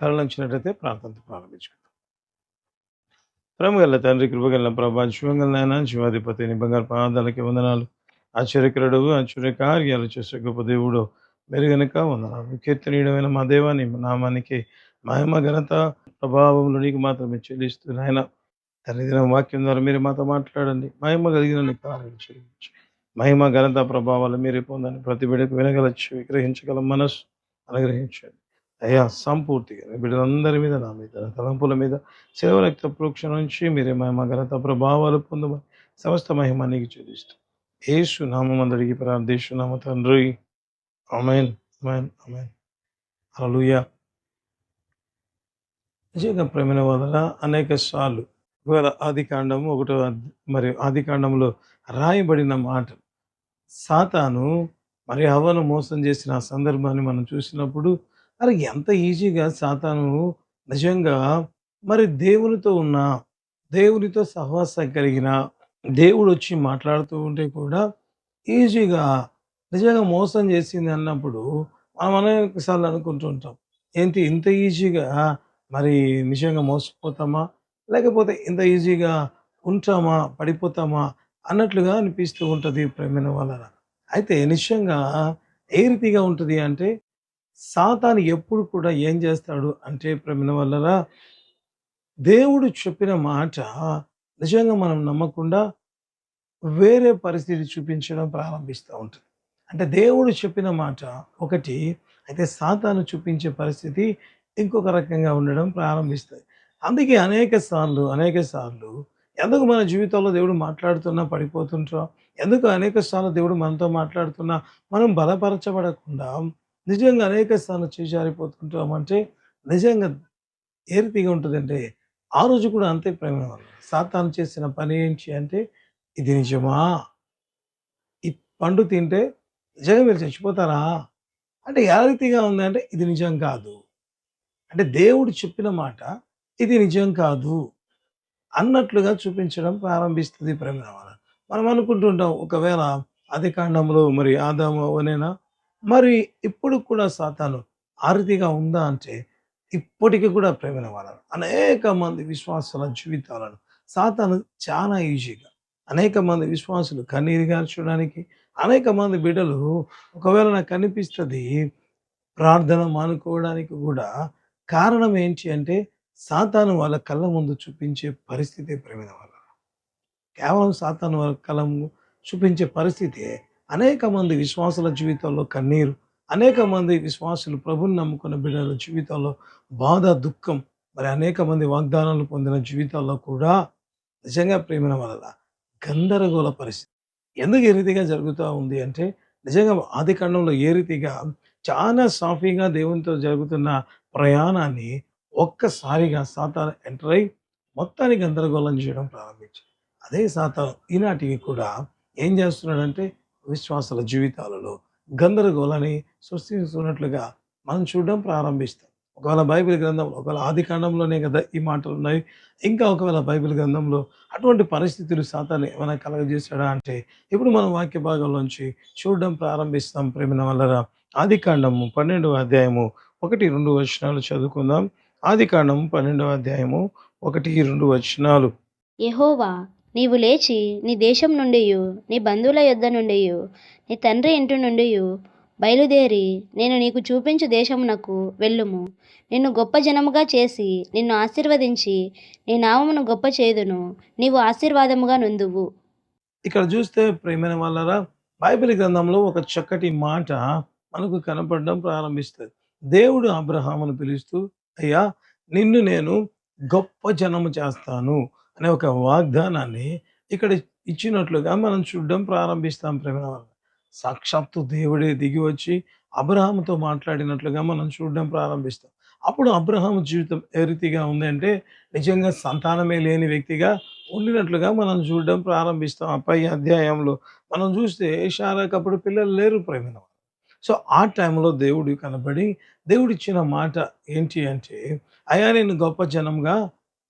తరలించినట్లయితే ప్రార్థనతో ప్రారంభించుకుందాం. ప్రేమగల తండ్రి, కృపగల ప్రభా, శివంగల నాయన, శివాధిపతి, నీ బంగారు పాదాలకి వందనాలు. ఆశ్చర్యకరుడు, ఆశ్చర్య కార్యాలు చేసే గొప్ప దేవుడు మీరు గనుక వందనాలు. కీర్తనీయమైన మా దేవాన్ని నామానికి మహిమ ఘనత ప్రభావములు నీకు మాత్రమే చెల్లిస్తూ నాయన తండ్రి దిన వాక్యం ద్వారా మీరు మాతో మాట్లాడండి. మహిమ కలిగిన నీ కార్యాలు చెల్లించి మహిమ ఘనత ప్రభావాలు మీరే పొందండి. ప్రతి బిడ్డకు వినగల చెవి, గ్రహించగల మనస్సు అనుగ్రహించండి అయ్యా. సంపూర్తిగా మీ బిడ్డలందరి మీద, నా మీద, నా తలంపుల మీద సేవ రక్త ప్రోక్షణ నుంచి మీరే మహిమ ఘనత ప్రభావాలు పొందమని సమస్త మహిమ నీకు చెల్లిస్తూ యేసు నామమందరికి ప్రార్థిస్తున్నాము తండ్రి. ఆమేన్, ఆమేన్, ఆమేన్. హల్లెలూయా. నిజంగా ప్రేమైన వలన అనేక సార్లు ఒకవేళ ఆదికాండము ఒకటో మరి ఆదికాండంలో రాయబడిన మాట సాతాను మరి హవ్వను మోసం చేసిన ఆ సందర్భాన్ని మనం చూసినప్పుడు మరి ఎంత ఈజీగా సాతాను నిజంగా మరి దేవునితో ఉన్న, దేవునితో సహవాసం కలిగిన, దేవుడు వచ్చి మాట్లాడుతూ ఉంటే కూడా ఈజీగా నిజంగా మోసం చేసింది అన్నప్పుడు మనం అనేక సార్లు అనుకుంటూ ఉంటాం, ఏంటి ఇంత ఈజీగా మరి నిజంగా మోసపోతామా, లేకపోతే ఇంత ఈజీగా ఉంటామా, పడిపోతామా అన్నట్లుగా అనిపిస్తూ ఉంటుంది ప్రేమైన వలన. అయితే నిజంగా ఏ రీతిగా ఉంటుంది అంటే సాతాను ఎప్పుడు కూడా ఏం చేస్తాడు అంటే ప్రేమైన వలన దేవుడు చెప్పిన మాట నిజంగా మనం నమ్మకుండా వేరే పరిస్థితి చూపించడం ప్రారంభిస్తూ ఉంటుంది. అంటే దేవుడు చెప్పిన మాట ఒకటి, అయితే సాతాను చూపించే పరిస్థితి ఇంకొక రకంగా ఉండడం ప్రారంభిస్తుంది. అందుకే అనేక సార్లు ఎందుకు మన జీవితంలో దేవుడు మాట్లాడుతున్నా పడిపోతుంటాం, ఎందుకు అనేక సార్లు దేవుడు మనతో మాట్లాడుతున్నా మనం బలపరచబడకుండా నిజంగా అనేక సార్లు చేజారిపోతుంటాం అంటే నిజంగా ఏ రీతిగా ఉంటుందంటే ఆ రోజు కూడా అంతే ప్రేమ వల్ల సాతాను చేసిన పని ఏంటి అంటే, ఇది నిజమా, ఈ పండు తింటే నిజంగా మీరు చచ్చిపోతారా అంటే ఏ రీతిగా ఉందంటే ఇది నిజం కాదు, అంటే దేవుడు చెప్పిన మాట ఇది నిజం కాదు అన్నట్లుగా చూపించడం ప్రారంభిస్తుంది ప్రేమ వల్ల. మనం అనుకుంటుంటాం ఒకవేళ ఆది కాండంలో మరి ఆదాము అవ్వనేనా, మరి ఇప్పుడు కూడా సాతాను ఆ రీతిగా ఉందా అంటే ఇప్పటికీ కూడా ప్రేమైన వాళ్ళ అనేక మంది విశ్వాసుల జీవితాలను సాతాను చాలా ఈజీగా, అనేక మంది విశ్వాసులు కన్నీరు గార్చడానికి, అనేక మంది బిడ్డలు ఒకవేళ నాకు కనిపిస్తుంది ప్రార్థన మానుకోవడానికి కూడా కారణం ఏంటి అంటే సాతాను వాళ్ళ కళ్ళ ముందు చూపించే పరిస్థితి ప్రేమైన వాళ్ళ. కేవలం సాతాను వాళ్ళ కళ్ళ ముందు చూపించే పరిస్థితి అనేక మంది విశ్వాసుల జీవితంలో కన్నీరు, అనేక మంది విశ్వాసులు ప్రభుని నమ్ముకున్న బిడ్డల జీవితంలో బాధ, దుఃఖం, మరి అనేక మంది వాగ్దానాలు పొందిన జీవితాల్లో కూడా నిజంగా ప్రేమైన వల్ల గందరగోళ పరిస్థితి. ఎందుకు ఏ రీతిగా జరుగుతూ ఉంది అంటే నిజంగా ఆది కాండంలో ఏ రీతిగా చాలా సాఫీగా దేవునితో జరుగుతున్న ప్రయాణాన్ని ఒక్కసారిగా సాతాను ఎంటర్ అయి మొత్తాన్ని గందరగోళం చేయడం ప్రారంభించాడు. అదే సాతాను ఈనాటికి కూడా ఏం చేస్తున్నాడంటే విశ్వాసాల జీవితాలలో గందరగోళాన్ని సృష్టిస్తున్నట్లుగా మనం చూడడం ప్రారంభిస్తాం. ఒకవేళ బైబిల్ గ్రంథంలో ఒకవేళ ఆది కాండంలోనే కదా ఈ మాటలు ఉన్నాయి, ఇంకా ఒకవేళ బైబిల్ గ్రంథంలో అటువంటి పరిస్థితులు సాతాను ఏమైనా కలగజేశాడా అంటే ఇప్పుడు మనం వాక్య భాగంలోంచి చూడడం ప్రారంభిస్తాం ప్రేమిన వల్లరా. ఆది కాండము 12వ అధ్యాయము 1-2 వచనాలు చదువుకుందాం. ఆది కాండము 12వ అధ్యాయము 1-2 వచనాలు. యెహోవా, నీవు లేచి నీ దేశం నుండియు నీ బంధువుల యొద్ద నుండియు నీ తండ్రి ఇంటి నుండియు బయలుదేరి నేను నీకు చూపించు దేశమునకు వెళ్ళుము. నిన్ను గొప్ప జనముగా చేసి నిన్ను ఆశీర్వదించి నీ నామమును గొప్ప చేయుదును. నీవు ఆశీర్వాదముగా నొందువు. ఇక్కడ చూస్తే ప్రేమైన వాళ్ళరా బైబిల్ గ్రంథంలో ఒక చక్కటి మాట మనకు కనపడడం ప్రారంభిస్తుంది. దేవుడు అబ్రహామును పిలుస్తూ, అయ్యా నిన్ను నేను గొప్ప జనము చేస్తాను అనే ఒక వాగ్దానాన్ని ఇక్కడ ఇచ్చినట్లుగా మనం చూడడం ప్రారంభిస్తాం ప్రేమైన వాళ్ళ. సాక్షాత్తు దేవుడే దిగి వచ్చి అబ్రహాముతో మాట్లాడినట్లుగా మనం చూడడం ప్రారంభిస్తాం. అప్పుడు అబ్రహాము జీవితం ఏ రీతిగా ఉందంటే నిజంగా సంతానమే లేని వ్యక్తిగా ఉండినట్లుగా మనం చూడడం ప్రారంభిస్తాం. ఆ పై అధ్యాయంలో మనం చూస్తే షారాకు అప్పుడు పిల్లలు లేరు ప్రేమైన వాళ్ళు. సో ఆ టైంలో దేవుడు కనబడి దేవుడిచ్చిన మాట ఏంటి అంటే, అయ్యా నేను గొప్ప జనంగా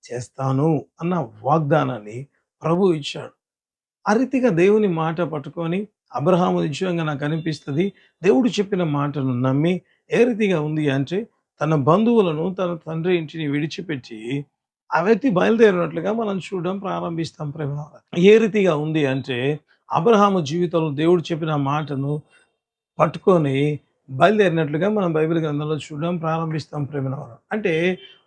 చేస్తాను అన్న వాగ్దానాన్ని ప్రభు ఇచ్చాడు. ఆ రీతిగా దేవుని మాట పట్టుకొని అబ్రహాము నిజంగా నాకు అనిపిస్తుంది దేవుడు చెప్పిన మాటను నమ్మి ఏ రీతిగా ఉంది అంటే తన బంధువులను, తన తండ్రి ఇంటిని విడిచిపెట్టి ఆ వ్యక్తి బయలుదేరినట్లుగా మనం చూడడం ప్రారంభిస్తాం ప్రేమ. ఏ రీతిగా ఉంది అంటే అబ్రహాము జీవితంలో దేవుడు చెప్పిన మాటను పట్టుకొని బయలుదేరినట్లుగా మనం బైబిల్ గ్రంథంలో చూడడం ప్రారంభిస్తాం ప్రేమిన వారు. అంటే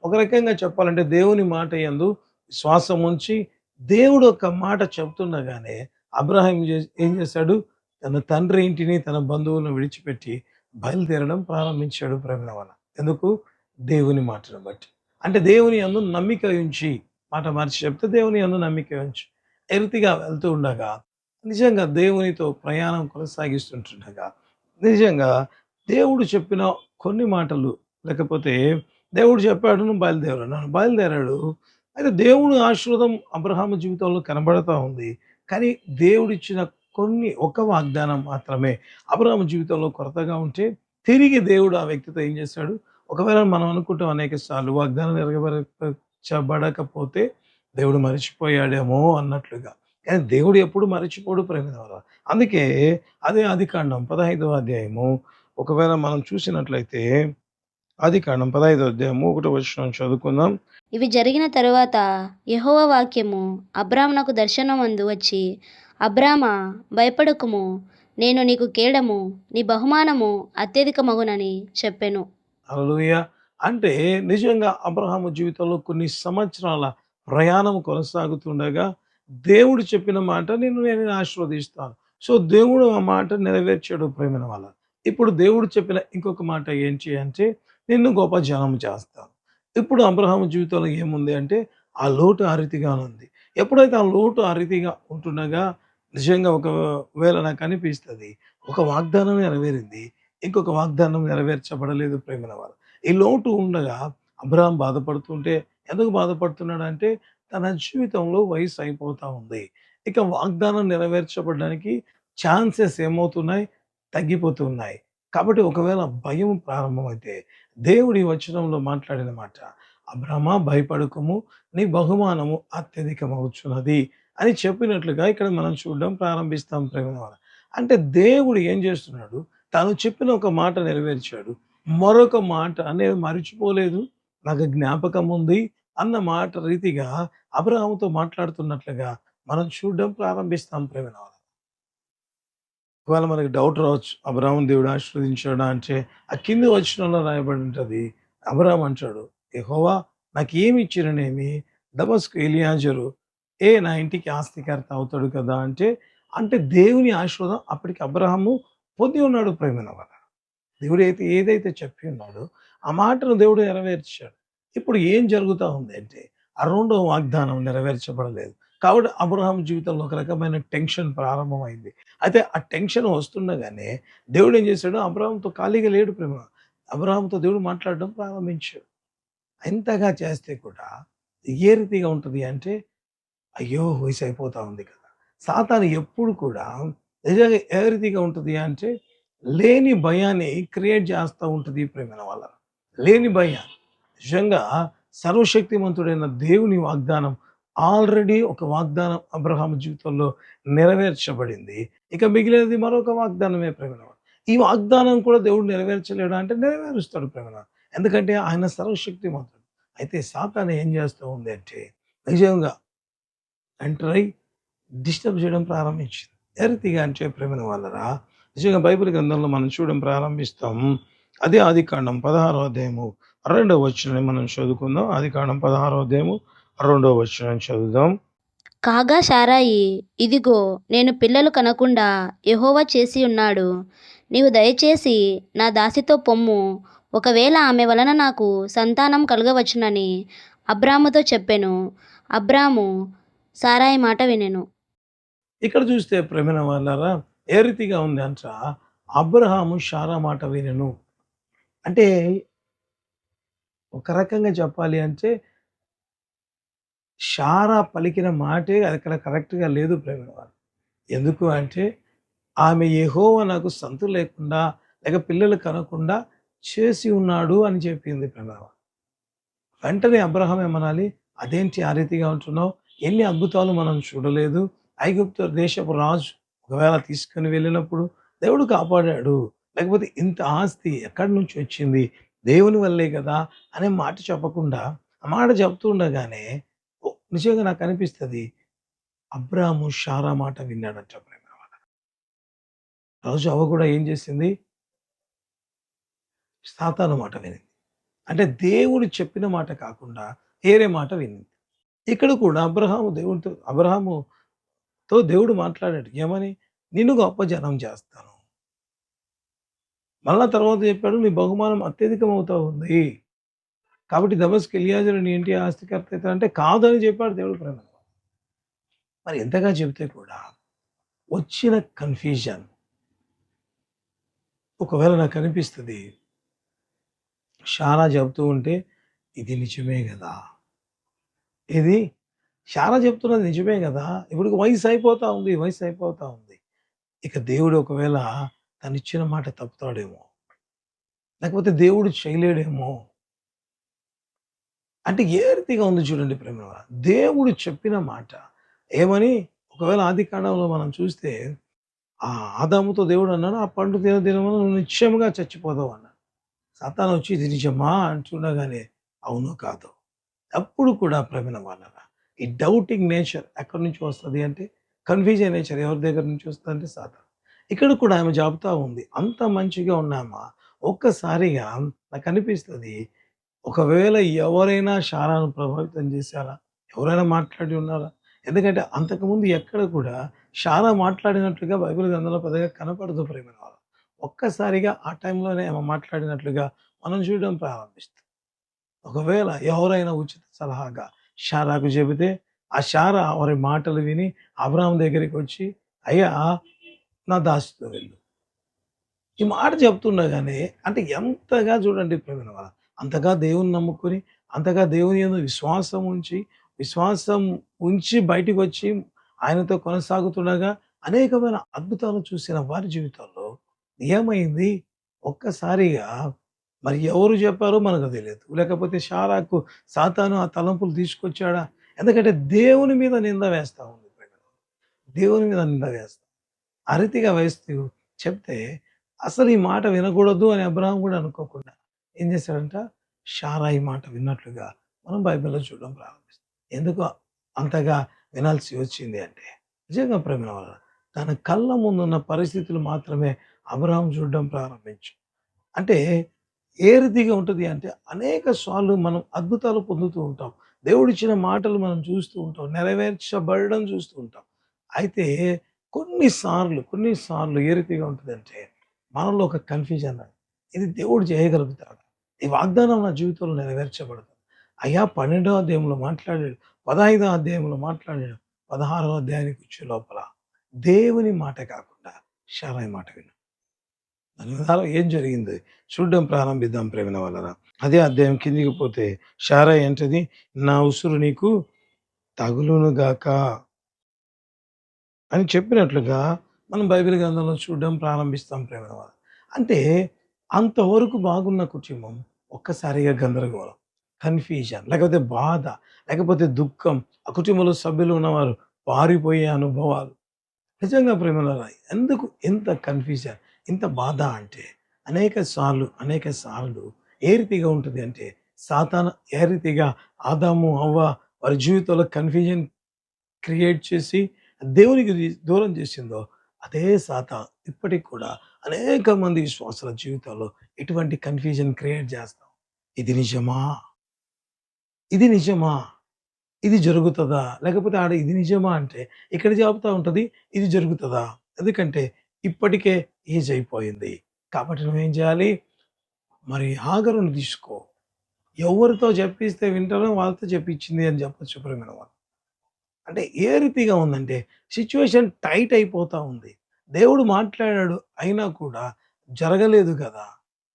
ఒక రకంగా చెప్పాలంటే దేవుని మాట యందు విశ్వాసం ఉంచి దేవుడు ఒక మాట చెప్తుండగానే అబ్రహాం ఏం చేశాడు? తన తండ్రి ఇంటిని, తన బంధువులను విడిచిపెట్టి బయలుదేరడం ప్రారంభించాడు ప్రేమిన వాళ్ళ. ఎందుకు? దేవుని మాటను బట్టి. అంటే దేవుని యందు నమ్మిక ఉంచి, మాట మార్చి చెప్తే దేవుని యందు నమ్మిక ఉంచి ఏ రీతిగా వెళ్తూ ఉండగా నిజంగా దేవునితో ప్రయాణం కొనసాగిస్తుంటుండగా నిజంగా దేవుడు చెప్పిన కొన్ని మాటలు, లేకపోతే దేవుడు చెప్పాడు నువ్వు బయలుదేరు అన్నాడు. బయలుదేరాడు. అయితే దేవుడు ఆశీర్వాదం అబ్రహాము జీవితంలో కనబడతా ఉంది. కానీ దేవుడిచ్చిన ఒక వాగ్దానం మాత్రమే అబ్రహాము జీవితంలో కొరతగా ఉంటే తిరిగి దేవుడు ఆ వ్యక్తితో ఏం చేశాడు? ఒకవేళ మనం అనుకుంటాం అనేక సార్లు వాగ్దానం నెరవేర్చబడకపోతే దేవుడు మరిచిపోయాడేమో అన్నట్లుగా. కానీ దేవుడు ఎప్పుడు మరిచిపోడు ప్రేమినవారా. అందుకే అదే ఆదికాండం 15వ అధ్యాయము ఒకవేళ మనం చూసినట్లయితే ఆదికాండం 15వ అధ్యాయము 1వ వచనం చదువుకుందాం. ఇవి జరిగిన తరువాత యెహోవా వాక్యము అబ్రామునకు దర్శనమందు వచ్చి, అబ్రామా, భయపడకుము, నేను నీకు కేడము, నీ బహుమానము అత్యధికమగునని చెప్పెను. హల్లెలూయా. అంటే నిజంగా అబ్రహాము జీవితంలో కొన్ని సంవత్సరాల ప్రయాణం కొనసాగుతుండగా దేవుడు చెప్పిన మాట నేను ఆశీర్వదిస్తాను. సో దేవుడు ఆ మాట నెరవేర్చాడు ప్రేమైన వాళ్ళ. ఇప్పుడు దేవుడు చెప్పిన ఇంకొక మాట ఏంటి అంటే నిన్ను గొప్ప జనం చేస్తాను. ఇప్పుడు అబ్రహాము జీవితంలో ఏముంది అంటే ఆ లోటు ఆ రీతిగానే ఉంది. ఎప్పుడైతే ఆ లోటు ఆ రీతిగా ఉంటుండగా నిజంగా ఒకవేళ నాకు అనిపిస్తది ఒక వాగ్దానం నెరవేరింది. ఇంకొక వాగ్దానం నెరవేర్చబడలేదు ప్రేమైన వాళ్ళు. ఈ లోటు ఉండగా అబ్రహాం బాధపడుతుంటే ఎందుకు బాధపడుతున్నాడంటే తన జీవితంలో వయసు అయిపోతా ఉంది. ఇక వాగ్దానం నెరవేర్చబడడానికి ఛాన్సెస్ ఏమవుతున్నాయి? తగ్గిపోతున్నాయి. కాబట్టి ఒకవేళ భయం ప్రారంభమైతే దేవుడు ఈ వచనంలో మాట్లాడిన మాట అబ్రహమా భయపడకుము, నీ బహుమానము అత్యధికమవుచున్నది అని చెప్పినట్లుగా ఇక్కడ మనం చూడడం ప్రారంభిస్తాం ప్రేమైన వాళ్ళ. అంటే దేవుడు ఏం చేస్తున్నాడు? తను చెప్పిన ఒక మాట నెరవేర్చాడు. మరొక మాట నేను మరిచిపోలేదు, నాకు జ్ఞాపకం ఉంది అన్న మాట రీతిగా అబ్రహాముతో మాట్లాడుతున్నట్లుగా మనం చూడడం ప్రారంభిస్తాం ప్రేమైన వాళ్ళ. ఒకవేళ మనకి డౌట్ రావచ్చు. అబ్రహామును దేవుడు ఆశీర్వదించాడా అంటే ఆ కింది వచనంలో రాయబడి ఉంటది. అబ్రహాం అంటాడు, యెహోవా నాకేమి ఇచ్చిరనేమి? దమస్కు ఎలియాజరు నా ఇంటికి ఆస్తికర్త అవుతాడు కదా అంటే, అంటే దేవుని ఆశీర్వాదం అప్పటికి అబ్రహాము పొంది ఉన్నాడు ప్రేమైన వాళ్ళ. దేవుడు ఏదైతే చెప్పి ఉన్నాడో ఆ మాటను దేవుడు నెరవేర్చాడు. ఇప్పుడు ఏం జరుగుతా ఉంది అంటే ఆ రెండో వాగ్దానం నెరవేర్చబడలేదు. కాబట్టి అబ్రహాం జీవితంలో ఒక రకమైన టెన్షన్ ప్రారంభమైంది. అయితే ఆ టెన్షన్ వస్తుండగానే దేవుడు ఏం చేశాడు? అబ్రహాంతో ఖాళీగా లేడు ప్రేమ. అబ్రహాంతో దేవుడు మాట్లాడడం ప్రారంభించాడు. ఎంతగా చేస్తే కూడా ఏ రీతిగా ఉంటది అంటే అయ్యో! వయసు అయిపోతా ఉంది కదా! సాతాను ఎప్పుడు కూడా నిజంగా ఏ రీతిగా ఉంటది అంటే లేని భయాన్ని క్రియేట్ చేస్తా ఉంటది ప్రేమైన వాళ్ళ. లేని భయాన్ని. నిజంగా సర్వశక్తిమంతుడైన దేవుని వాగ్దానం ఆల్రెడీ ఒక వాగ్దానం అబ్రహాము జీవితంలో నెరవేర్చబడింది. ఇక మిగిలినది మరొక వాగ్దానమే ప్రేమైన వాళ్ళ. ఈ వాగ్దానం కూడా దేవుడు నెరవేర్చలేడా అంటే నెరవేరుస్తాడు ప్రేమైన వాళ్ళ. ఎందుకంటే ఆయన సర్వశక్తిమంతుడు. అయితే సాతాను ఏం చేస్తూ ఉంది అంటే నిజంగా ఎంటర్ అయ్యి డిస్టర్బ్ చేయడం ప్రారంభించింది. ఏ రీతిగా అంటే ప్రేమైన వాళ్ళరా నిజంగా బైబిల్ గ్రంథంలో మనం చూడడం ప్రారంభిస్తాం. అదే ఆదికాండం 16వ అధ్యాయము 2వ వచనాన్ని మనం చదువుకుందాం. ఆదికాండం 16వ అధ్యాయము 2వ వచనాన్ని చదువుదాం. కాగా శారాయి, ఇదిగో నేను పిల్లలు కనకుండా యెహోవా చేసి ఉన్నాడు. నీవు దయచేసి నా దాసితో పొమ్ము, ఒకవేళ ఆమె వలన నాకు సంతానం కలగవచ్చునని అబ్రాముతో చెప్పెను. అబ్రాము శారాయి మాట వినెను. ఇక్కడ చూస్తే ప్రేమైన వాళ్ళారా ఏ రీతిగా ఉంది అంట అబ్రహాము శారా మాట వినెను. అంటే ఒక రకంగా చెప్పాలి అంటే శారా పలికిన మాటే అక్కడ కరెక్ట్‌గా లేదు ప్రేమైన వాళ్ళు. ఎందుకు అంటే ఆమె యెహోవా నాకు సంతు లేకుండా లేక పిల్లలు కనకుండా చేసి ఉన్నాడు అని చెప్పింది ప్రేమ. వెంటనే అబ్రహాం ఏమనాలి? అదేంటి ఆ రీతిగా ఉంటున్నావు? ఎన్ని అద్భుతాలు మనం చూడలేదు. ఐగుప్తు దేశపు రాజు ఒకవేళ తీసుకొని వెళ్ళినప్పుడు దేవుడు కాపాడాడు. లేకపోతే ఇంత ఆస్తి ఎక్కడి నుంచి వచ్చింది? దేవుని వల్లే కదా అనే మాట చెప్పకుండా, ఆ మాట చెప్తూ ఉండగానే నిజంగా నాకు అనిపిస్తది. అబ్రాహాము షారా మాట విన్నాడంట ప్రేమ. ఆ రోజు అవ్వ కూడా ఏం చేసింది? సాతాను మాట వినింది. అంటే దేవుడు చెప్పిన మాట కాకుండా వేరే మాట వినింది. ఇక్కడ కూడా అబ్రహాముతో దేవుడు మాట్లాడాడు. ఏమని? నిన్ను గొప్ప జనం చేస్తాను. మళ్ళా తర్వాత చెప్పాడు, నీ బహుమానం అత్యధికమవుతా ఉంది. కాబట్టి దమస్కు ఎలియాజరు నీ ఇంటి ఆస్తికర్త అయితాడంటే కాదని చెప్పాడు దేవుడు ప్రేమ. మరి ఎంతగా చెబితే కూడా వచ్చిన కన్‌ఫ్యూజన్ ఒకవేళ నాకనిపిస్తది, షారా చెబుతూ ఉంటే ఇది నిజమే గదా! ఇది షారా చెప్తున్నది నిజమే గదా! ఇప్పుడు వయసయిపోతా ఉంది. వయసయిపోతా ఉంది. ఇక దేవుడు ఒకవేళ తనిచ్చిన మాట తప్పుతాడేమో! లేకపోతే దేవుడు చేయలేడేమో! అంటే ఏ రీతిగా ఉంది చూడండి ప్రేమరా. దేవుడు చెప్పిన మాట ఏమని ఒకవేళ ఆదికాండంలో మనం చూస్తే ఆదాముతో దేవుడు అన్నాడు, "ఆ పండు దినమున నువ్వు నిశ్చయముగా చచ్చిపోతావు" అన్నాడు. సాతానొచ్చి ఇది నిజమా అంటుండగానే అవునో కాదో. అప్పుడు కూడా ప్రేమైన వాళ్ళరా ఈ డౌటింగ్ నేచర్ ఎక్కడి నుంచి వస్తది అంటే కన్‌ఫ్యూజన్ నేచర్ ఎవరి దగ్గర నుంచి వస్తదంటే సాతాను. ఇక్కడ కూడా ఆమె చెబుతా ఉంది. అంత మంచిగా ఉన్నామా ఒక్కసారిగా నాకనిపిస్తది ఒకవేళ ఎవరైనా షారాను ప్రభావితం చేశారా? ఎవరైనా మాట్లాడి ఉన్నారా? ఎందుకంటే అంతకుముందు ఎక్కడ కూడా షారా మాట్లాడినట్లుగా బైబిల్ గ్రంథంలో పెద్దగా కనపడదు ప్రేమైన వాళ్ళ. ఒక్కసారిగా ఆ టైంలోనే ఆమె మాట్లాడినట్లుగా మనం చూడడం ప్రారంభిస్తాం. ఒకవేళ ఎవరైనా ఉచిత సలహాగా షారాకు చెబితే, ఆ షారా వారి మాటలు విని అబ్రాహాము దగ్గరికొచ్చి, "అయ్యా నా దాసితో వెళ్ళు." ఈ మాట చెప్తుండగానే అంటే ఎంతగా చూడండి ప్రేమైన వాళ్ళ. అంతగా దేవుని నమ్ముకొని, అంతగా దేవుని యందు విశ్వాసం ఉంచి బయటికొచ్చి ఆయనతో కొనసాగుతుండగా అనేకమైన అద్భుతాలు చూసిన వారి జీవితాల్లో ఏమైంది? ఒక్కసారిగా మరి ఎవరు చెప్పారో మనకు తెలియదు. లేకపోతే షారాకు సాతాను ఆ తలంపులు తీసుకొచ్చాడా? ఎందుకంటే దేవుని మీద నింద వేస్తా ఉంది. దేవుని మీద నింద వేస్తా. ఆ రీతిగా వేస్తూ చెప్తే అసలు ఈ మాట వినకూడదు అని అబ్రాహాం కూడా అనుకోకుండా ఏం చేశాడంట? షారా ఈ మాట విన్నట్లుగా మనం బైబిల్‌లో చూడడం ప్రారంభిస్తాం. ఎందుకు అంతగా వినాల్సి వచ్చింది అంటే నిజంగా ప్రేమైన వాళ్ళ తన కళ్ళ ముందున్న పరిస్థితులు మాత్రమే అబ్రాహాం చూడడం ప్రారంభించాడు. అంటే ఏ రీతిగా ఉంటది అంటే అనేక సార్లు మనం అద్భుతాలు పొందుతూ ఉంటాం. దేవుడిచ్చిన మాటలు మనం చూస్తూ ఉంటాం. నెరవేర్చబడడం చూస్తూ ఉంటాం. అయితే కొన్ని సార్లు ఏ రీతిగా ఉంటదంటే మనలో ఒక కన్‌ఫ్యూజన్ ఇది దేవుడు చేయగలుగుతాడా? ఈ వాగ్దానం నా జీవితంలో నెరవేర్చబడదు. అయ్యా 12వ అధ్యాయంలో మాట్లాడాడు. 15వ అధ్యాయంలో మాట్లాడాడు. 16వ అధ్యాయానికి వచ్చే లోపల దేవుని మాట కాకుండా షారాయి మాట విన్నాడు. దాని విధానం ఏం జరిగింది? చూడడం ప్రారంభిద్దాం ప్రేమైన వాళ్ళరా. అదే అధ్యాయం కిందికి పోతే షారయి అంటది, "నా ఉసురు నీకు తగులును గాక" అని చెప్పినట్లుగా మనం బైబిల్ గ్రంథంలో చూడడం ప్రారంభిస్తాం ప్రేమైన వాళ్ళ. అంటే అంతవరకు బాగున్న కుటుంబం ఒక్కసారిగా గందరగోళం, కన్‌ఫ్యూజన్ లేకపోతే బాధ, లేకపోతే దుఃఖం, ఆ కుటుంబంలో సభ్యులు ఉన్నవారు పారిపోయే అనుభవాలు. నిజంగా ప్రేమలారా ఎందుకు ఇంత కన్‌ఫ్యూజన్, ఇంత బాధ అంటే అనేక సార్లు ఏ రీతిగా ఉంటది అంటే సాతాను ఏ రీతిగా ఆదాము, హవ్వ వారి జీవితంలో కన్‌ఫ్యూజన్ క్రియేట్ చేసి దేవునికి దూరం చేసిందో అదే సాతాను ఇప్పటికి కూడా అనేక మంది విశ్వాసుల జీవితాల్లో ఇటువంటి కన్‌ఫ్యూజన్ క్రియేట్ చేస్తాం. ఇది నిజమా? ఇది నిజమా? ఇది జరుగుతదా? లేకపోతే ఆడ ఇది నిజమా అంటే ఇక్కడ చెబుతా ఉంటది. ఇది జరుగుతదా? ఎందుకంటే ఇప్పటికే ఏజ్ అయిపోయింది. కాబట్టి నువ్వేం చేయాలి? మరి హాగరుని తీసుకో. ఎవరితో చెప్పిస్తే వింటారో వాళ్ళతో చెప్పించింది అని చెప్పొచ్చు ప్రేమైన వాళ్ళు. అంటే ఏ రీతిగా ఉందంటే సిట్యుయేషన్ టైట్ అయిపోతా ఉంది. దేవుడు మాట్లాడాడు అయినా కూడా జరగలేదు గదా!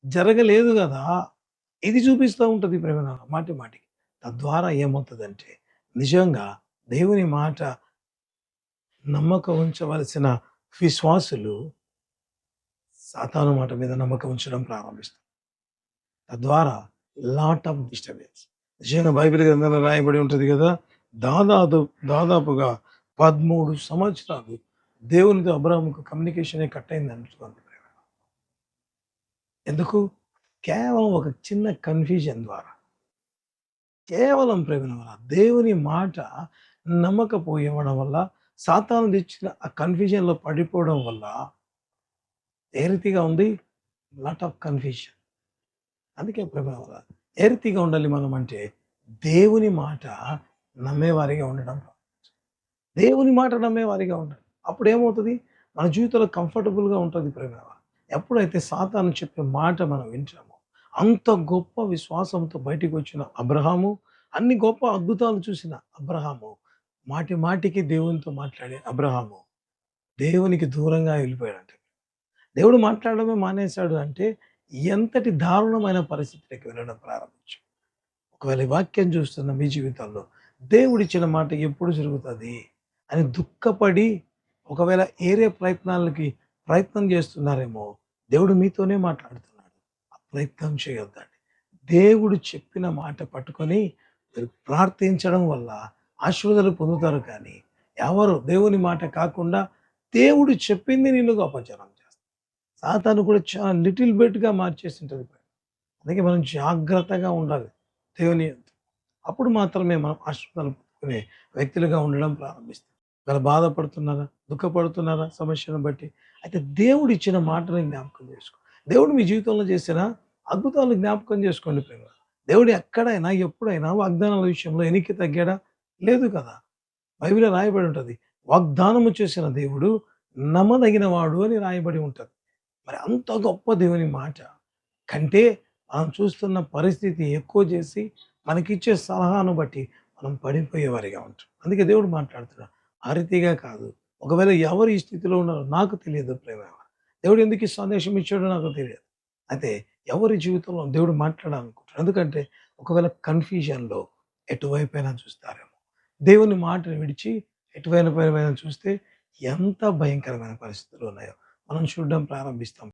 జరగలేదు గదా! ఇది చూపిస్తా ఉంటది ప్రేమైన మాటి మాటికి. తద్వారా ఏమవుతదంటే నిజంగా దేవుని మాట నమ్మకం ఉంచవలసిన విశ్వాసులు సాతాను మాట మీద నమ్మకం ఉంచడం ప్రారంభిస్తారు. తద్వారా లాట్ ఆఫ్ డిస్టర్బెన్స్. నిజంగా బైబిల్ గ్రంథంలో రాయబడి ఉంటది గదా! దాదాపుగా 13 సంవత్సరాలు దేవునితో అబ్రాహాముకు కమ్యూనికేషనే కట్ అయింది అనుకోండి. ఎందుకు? కేవలం ఒక చిన్న కన్‌ఫ్యూజన్ ద్వారా. కేవలం ప్రేమైన వల్ల దేవుని మాట నమ్మకపోవడం వల్ల, సాతాను తెచ్చిన ఆ కన్‌ఫ్యూజన్‌లో పడిపోవడం వల్ల ఏ రీతిగా ఉంది? Lot of confusion. అందుకే ప్రేమైన ఏ రీతిగా ఉండాలి మనం అంటే, దేవుని మాట నమ్మేవారిగా ఉండడం. దేవుని మాట నమ్మేవారిగా ఉండాలి. అప్పుడేమవుతది? మన జీవితంలో కంఫర్టబుల్‌గా ఉంటది ప్రేమ. ఎప్పుడైతే సాతాను చెప్పే మాట మనం వింటామో, అంత గొప్ప విశ్వాసంతో బయటికొచ్చిన అబ్రహాము, అన్ని గొప్ప అద్భుతాలు చూసిన అబ్రహాము, మాటి మాటికి దేవునితో మాట్లాడే అబ్రహాము, దేవునికి దూరంగా వెళ్ళిపోయాడంట. దేవుడు మాట్లాడడమే మానేశాడు అంటే, ఎంతటి దారుణమైన పరిస్థితిలోకి వెళ్ళడం ప్రారంభించాడు. ఒకవేళ ఈ వాక్యం చూస్తున్న మీ జీవితంలో దేవుడిచ్చిన మాట ఎప్పుడు జరుగుతది అని దుఃఖపడి ఒకవేళ ఏరే ప్రయత్నం చేస్తున్నారేమో, దేవుడు మీతోనే మాట్లాడుతున్నాడు. ఆ ప్రయత్నం చేయొద్దండి. దేవుడు చెప్పిన మాట పట్టుకొని మీరు ప్రార్థించడం వల్ల ఆశీర్వాదాలు పొందుతారు. కానీ ఎవరు దేవుని మాట కాకుండా దేవుడు చెప్పింది నిన్నుగా అపచారం చేస్తారు. సాతాను కూడా చాలా లిటిల్ బిట్‌గా మార్చేసింటది. అందుకే మనం జాగ్రత్తగా ఉండాలి దేవుని యందు. అప్పుడు మాత్రమే మనం ఆశీర్వాదాలు పొందుకునే వ్యక్తులుగా ఉండడం ప్రారంభిస్తాం. ఒకవేళ బాధపడుతున్నారా? దుఃఖపడుతున్నారా సమస్యను బట్టి? అయితే దేవుడు ఇచ్చిన మాటని జ్ఞాపకం చేసుకో. దేవుడు మీ జీవితంలో చేసిన అద్భుతాలను జ్ఞాపకం చేసుకోండి ప్రేమ. దేవుడు ఎక్కడైనా, ఎప్పుడైనా వాగ్దానాల విషయంలో ఎనికి తగ్గాడా? లేదు కదా! బైబిల్‌లో రాయబడి ఉంటది. వాగ్దానము చేసిన దేవుడు నమ్మదగిన వాడు అని రాయబడి ఉంటది. మరి అంత గొప్ప దేవుని మాట కంటే మనం చూస్తున్న పరిస్థితి ఎక్కువ చేసి మనకిచ్చే సలహాను బట్టి మనం పడిపోయేవారిగా ఉంటాం. అందుకే దేవుడు మాట్లాడుతున్నాడు. ఆ రీతిగా కాదు. ఒకవేళ ఎవరు ఈ స్థితిలో ఉన్నారో నాకు తెలియదు ప్రేమ. దేవుడు ఎందుకు ఈ సందేశం ఇచ్చాడో నాకు తెలియదు. అయితే ఎవరి జీవితంలో దేవుడు మాట్లాడాలనుకుంటాడు. ఎందుకంటే ఒకవేళ కన్‌ఫ్యూజన్‌లో ఎటువైపైనా చూస్తారేమో. దేవుని మాటను విడిచి ఎటువైపైనా చూస్తే ఎంత భయంకరమైన పరిస్థితులు ఉన్నాయో మనం చూడడం ప్రారంభిస్తాం.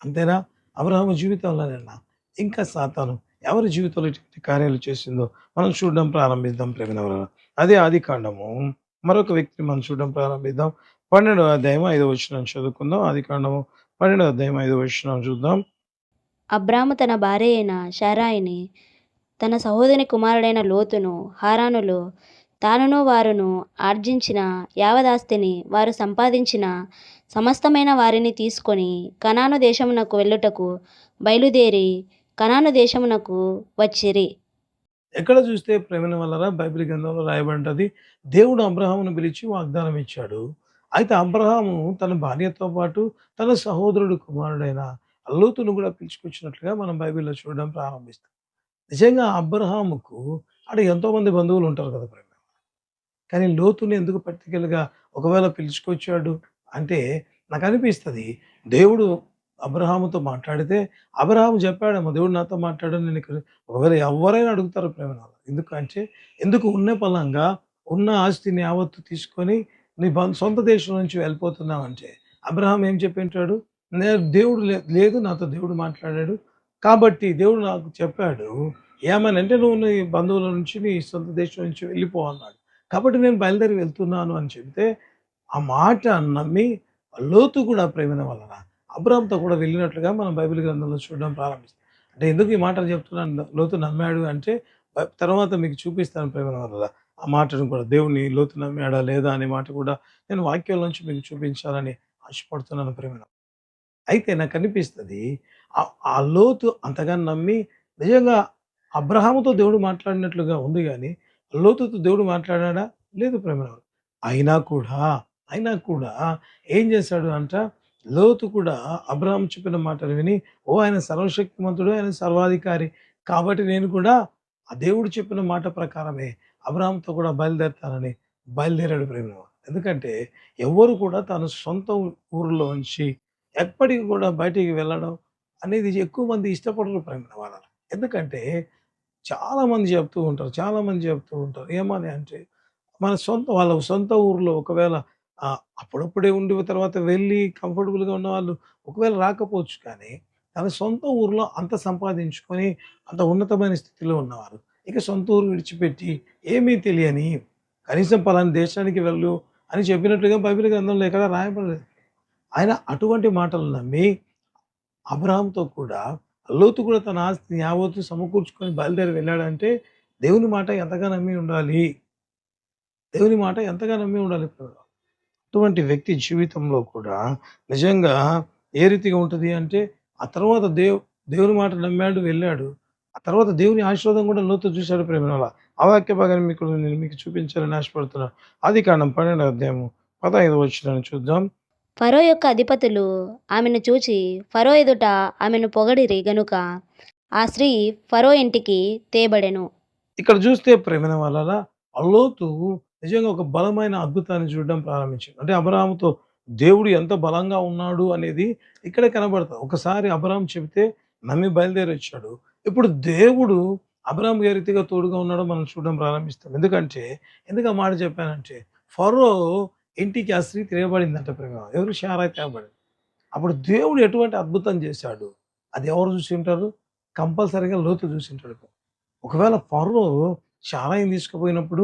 అంతేనా? అబ్రహాము జీవితంలోనైనా ఇంకా సాతాను ఎవరి జీవితంలో ఇటువంటి కార్యాలు చేసిందో మనం చూడడం ప్రారంభిద్దాం ప్రేమినవరారా. అదే ఆదికాండము. మరొక వ్యక్తిని మనం చూడడం ప్రారంభిద్దాం. 12వ అధ్యాయం 5వ వచనం చదువుకుందాం. ఆదికాండము 12వ అధ్యాయం 5వ వచనం చూద్దాం. అబ్రాము తన భార్య అయిన శారాయిని, తన సహోదరి కుమారుడైన లోతును హారానులో తానును వారును ఆర్జించిన యావదాస్తిని వారు సంపాదించిన సమస్తమైన వారిని తీసుకొని కనాను దేశమునకు వెళ్ళుటకు బయలుదేరి కనాను దేశమునకు వచ్చిరి. ఎక్కడ చూస్తే ప్రేమిన వల్లరా బైబిల్ గ్రంథంలో రాయబడింటది. దేవుడు అబ్రహామును పిలిచి వాగ్దానం ఇచ్చాడు. అయితే అబ్రహాము తన భార్యతో పాటు తన సహోదరుడు కుమారుడైన లోతును కూడా పిలుచుకొచ్చినట్లుగా మనం బైబిల్‌లో చూడడం ప్రారంభిస్తాం. నిజంగా అబ్రహాముకు ఆడ ఎంతోమంది బంధువులు ఉంటారు కదా ప్రేమ. కానీ లోతుని ఎందుకు పర్టిక్యులర్‌గా ఒకవేళ పిలుచుకొచ్చాడు అంటే నాకనిపిస్తది దేవుడు అబ్రహాముతో మాట్లాడితే అబ్రహాము చెప్పాడేమో దేవుడు నాతో మాట్లాడాడు నేను ఇక్కడ ఒకవేళ ఎవరైనా అడుగుతారు ప్రేమనాల. ఎందుకంటే ఎందుకు ఉన్న పలంగా ఉన్న ఆస్తిని యావత్తు తీసుకొని నీ సొంత దేశం నుంచి వెళ్ళిపోతున్నావంటే అబ్రహాం ఏం చెప్పింటాడు? దేవుడు లేదు నాతో దేవుడు మాట్లాడాడు. కాబట్టి దేవుడు నాకు చెప్పాడు. ఏమనంటే నువ్వు నీ బంధువుల నుంచి నీ సొంత దేశం నుంచి వెళ్ళిపో అన్నాడు. కాబట్టి నేను బయలుదేరి వెళ్తున్నాను అని చెబితే, ఆ మాట నమ్మి లోతు కూడా ప్రేమిన వలన అబ్రాహాంతో కూడా వెళ్ళినట్లుగా మనం బైబిల్ గ్రంథంలో చూడడం ప్రారంభిస్తాం. అంటే ఎందుకు ఈ మాటలు చెప్తున్నాను లోతు నమ్మాడు అంటే, తర్వాత మీకు చూపిస్తాను ప్రేమిన వలన. ఆ మాటను కూడా దేవుని లోతు నమ్మాడా లేదా అనే మాట కూడా నేను వాక్యం నుంచి మీకు చూపించాలని ఆశపడుతున్నాను ప్రేమిన. అయితే నాకనిపిస్తది ఆ లోతు అంతగా నమ్మి నిజంగా అబ్రహాముతో దేవుడు మాట్లాడినట్లుగా ఉంది గానీ, లోతుతో దేవుడు మాట్లాడాడా? లేదు ప్రేమలో. అయినా కూడా, అయినా కూడా ఏం చేశాడు అంట, లోతు కూడా అబ్రహాము చెప్పిన మాటలు విని, ఓహ్! ఆయన సర్వశక్తిమంతుడు, ఆయన సర్వాధికారి. కాబట్టి నేను కూడా ఆ దేవుడు చెప్పిన మాట ప్రకారమే అబ్రహాముతో కూడా బయలుదేరుతానని బయలుదేరాడు ప్రేమలో. ఎందుకంటే ఎవ్వరు కూడా తన సొంత ఊరిలోంచి ఎప్పటికి కూడా బయటికి వెళ్ళడం అనేది ఎక్కువ మంది ఇష్టపడరు ప్రేమ వాళ్ళని. ఎందుకంటే చాలామంది చెప్తూ ఉంటారు. చాలామంది చెప్తూ ఉంటారు. ఏమని అంటే వాళ్ళ సొంత ఊర్లో ఒకవేళ అప్పుడప్పుడే ఉండి తర్వాత వెళ్ళి కంఫర్టబుల్‌గా ఉన్నవాళ్ళు ఒకవేళ రాకపోవచ్చు కానీ, తన సొంత ఊర్లో అంత సంపాదించుకొని అంత ఉన్నతమైన స్థితిలో ఉన్నవారు. ఇక సొంత ఊరు విడిచిపెట్టి ఏమీ తెలియని కనీసం పలానా దేశానికి వెళ్ళు అని చెప్పినట్లుగా బైబిల్ గ్రంథంలో ఎక్కడా రాయబడలేదు. ఆయన అటువంటి మాటలు నమ్మి అబ్రాహాముతో కూడా లోతు కూడా తన ఆస్తిని యావత్తు సమకూర్చుకొని బయలుదేరి వెళ్ళాడంటే దేవుని మాట ఎంతగా నమ్మి ఉండాలి. దేవుని మాట ఎంతగా నమ్మి ఉండాలి. అటువంటి వ్యక్తి జీవితంలో కూడా నిజంగా ఏ రీతిగా ఉంటది అంటే, ఆ తర్వాత దేవుని మాట నమ్మాడు, వెళ్ళాడు. ఆ తర్వాత దేవుని ఆశీర్వాదం కూడా లోతు చూశాడు ప్రేమనోల. ఆ వాక్య భాగాన్ని నేను మీకు చూపించాలని ఆశపడుతున్నా. ఆదికాండం 12వ అధ్యాయము 15వ వచనాన్ని చూద్దాం. ఫరో యొక్క అధిపతులు ఆమెను చూచి ఫరో ఎదుట ఆమెను పొగడిరి గనుక ఆ స్త్రీ ఫరో ఇంటికి తేబడెను. ఇక్కడ చూస్తే ప్రేమైన వాళ్ళ లోతు నిజంగా ఒక బలమైన అద్భుతాన్ని చూడడం ప్రారంభించాడు. అంటే అబ్రాహాముతో దేవుడు ఎంత బలంగా ఉన్నాడు అనేది ఇక్కడే కనబడతాది. ఒకసారి అబ్రాహాం చెబితే నమ్మి బయలుదేరి వచ్చాడు. ఇప్పుడు దేవుడు అబ్రాహాం ఏ రీతిగా తోడుగా ఉన్నాడో మనం చూడడం ప్రారంభిస్తాం. ఎందుకు ఆ మాట చెప్పానంటే, ఫరో ఇంటికి ఆ స్త్రీ తిరగబడిందంట ప్రేమ. ఎవరు? శారా తేబడింది. అప్పుడు దేవుడు ఎటువంటి అద్భుతం చేశాడు, అది ఎవరు చూసి ఉంటారు? కంపల్సరీగా లోతు చూసి ఉంటాడు. ఒకవేళ ఫరో శారాయిని తీసుకుపోయినప్పుడు